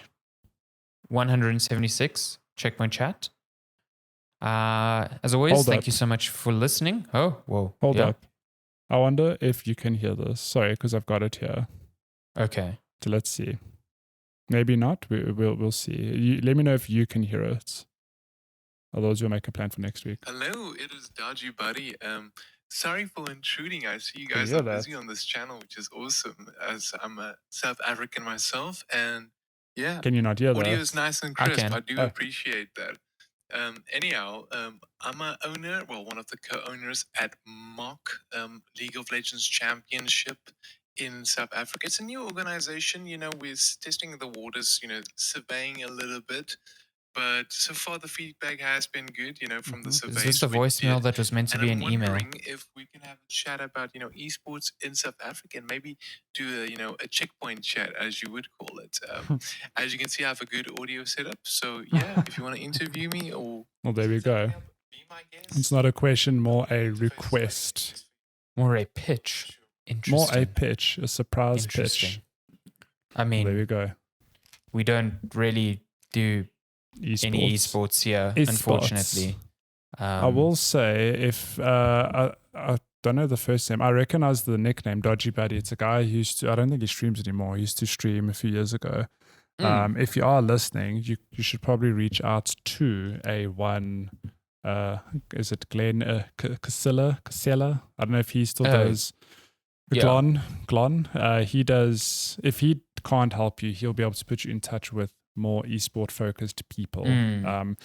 176. Checkpoint Chat. As always, Hold thank up. you so much for listening. Oh, whoa. Hold yeah? up. I wonder if you can hear this. Sorry, because I've got it here. Okay. So let's see. Maybe not. We'll see. Let me know if you can hear it. Otherwise, we'll make a plan for next week. Hello, it is Dodgy Buddy. Sorry for intruding. I see you Can you guys hear are that? busy on this channel, which is awesome, as I'm a South African myself. And yeah, Can you not hear audio that? is nice and I crisp. can. I do appreciate that. Anyhow, I'm a owner, well, one of the co-owners at Mock League of Legends Championship in South Africa. It's a new organization, we're testing the waters, surveying a little bit. But so far the feedback has been good, from the surveys. Is this the we voicemail did. that was meant to And be I'm an email? wondering if we can have a chat about, esports in South Africa and maybe do a checkpoint chat, as you would call it. As you can see, I have a good audio setup. So yeah, if you want to interview me or Well, there we go. be my guest. It's not a question, more a request. More a pitch. Interesting. More a pitch, a surprise pitch. I Well, there we mean, go. we don't really do any esports here, unfortunately. I will say, if I don't know the first name, I recognize the nickname Dodgy Buddy. It's a guy who used to, I don't think he streams anymore. He used to stream a few years ago. If you are listening, you should probably reach out to is it Glenn Casella? I don't know if he still does. Glon. He does. If he can't help you, he'll be able to put you in touch with more esport focused people. Glenn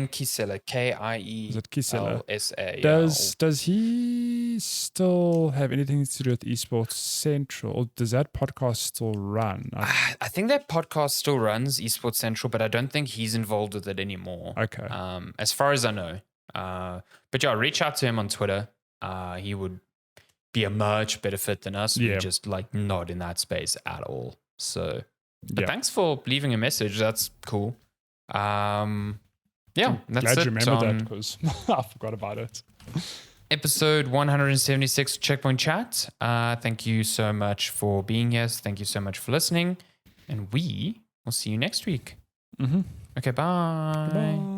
Kisela, Is it Kisela? KIELSA. Does he still have anything to do with Esports Central? Or does that podcast still run? I think that podcast still runs, Esports Central, but I don't think he's involved with it anymore. Okay. As far as I know. But yeah, reach out to him on Twitter. He would be a much better fit than us. Yeah. We're just like not in that space at all. So, but thanks for leaving a message. That's cool. Yeah, that's Glad it. you remember that because I forgot about it. Episode 176 Checkpoint Chat. Thank you so much for being here. Thank you so much for listening. And we will see you next week. Mm-hmm. Okay, bye. Bye.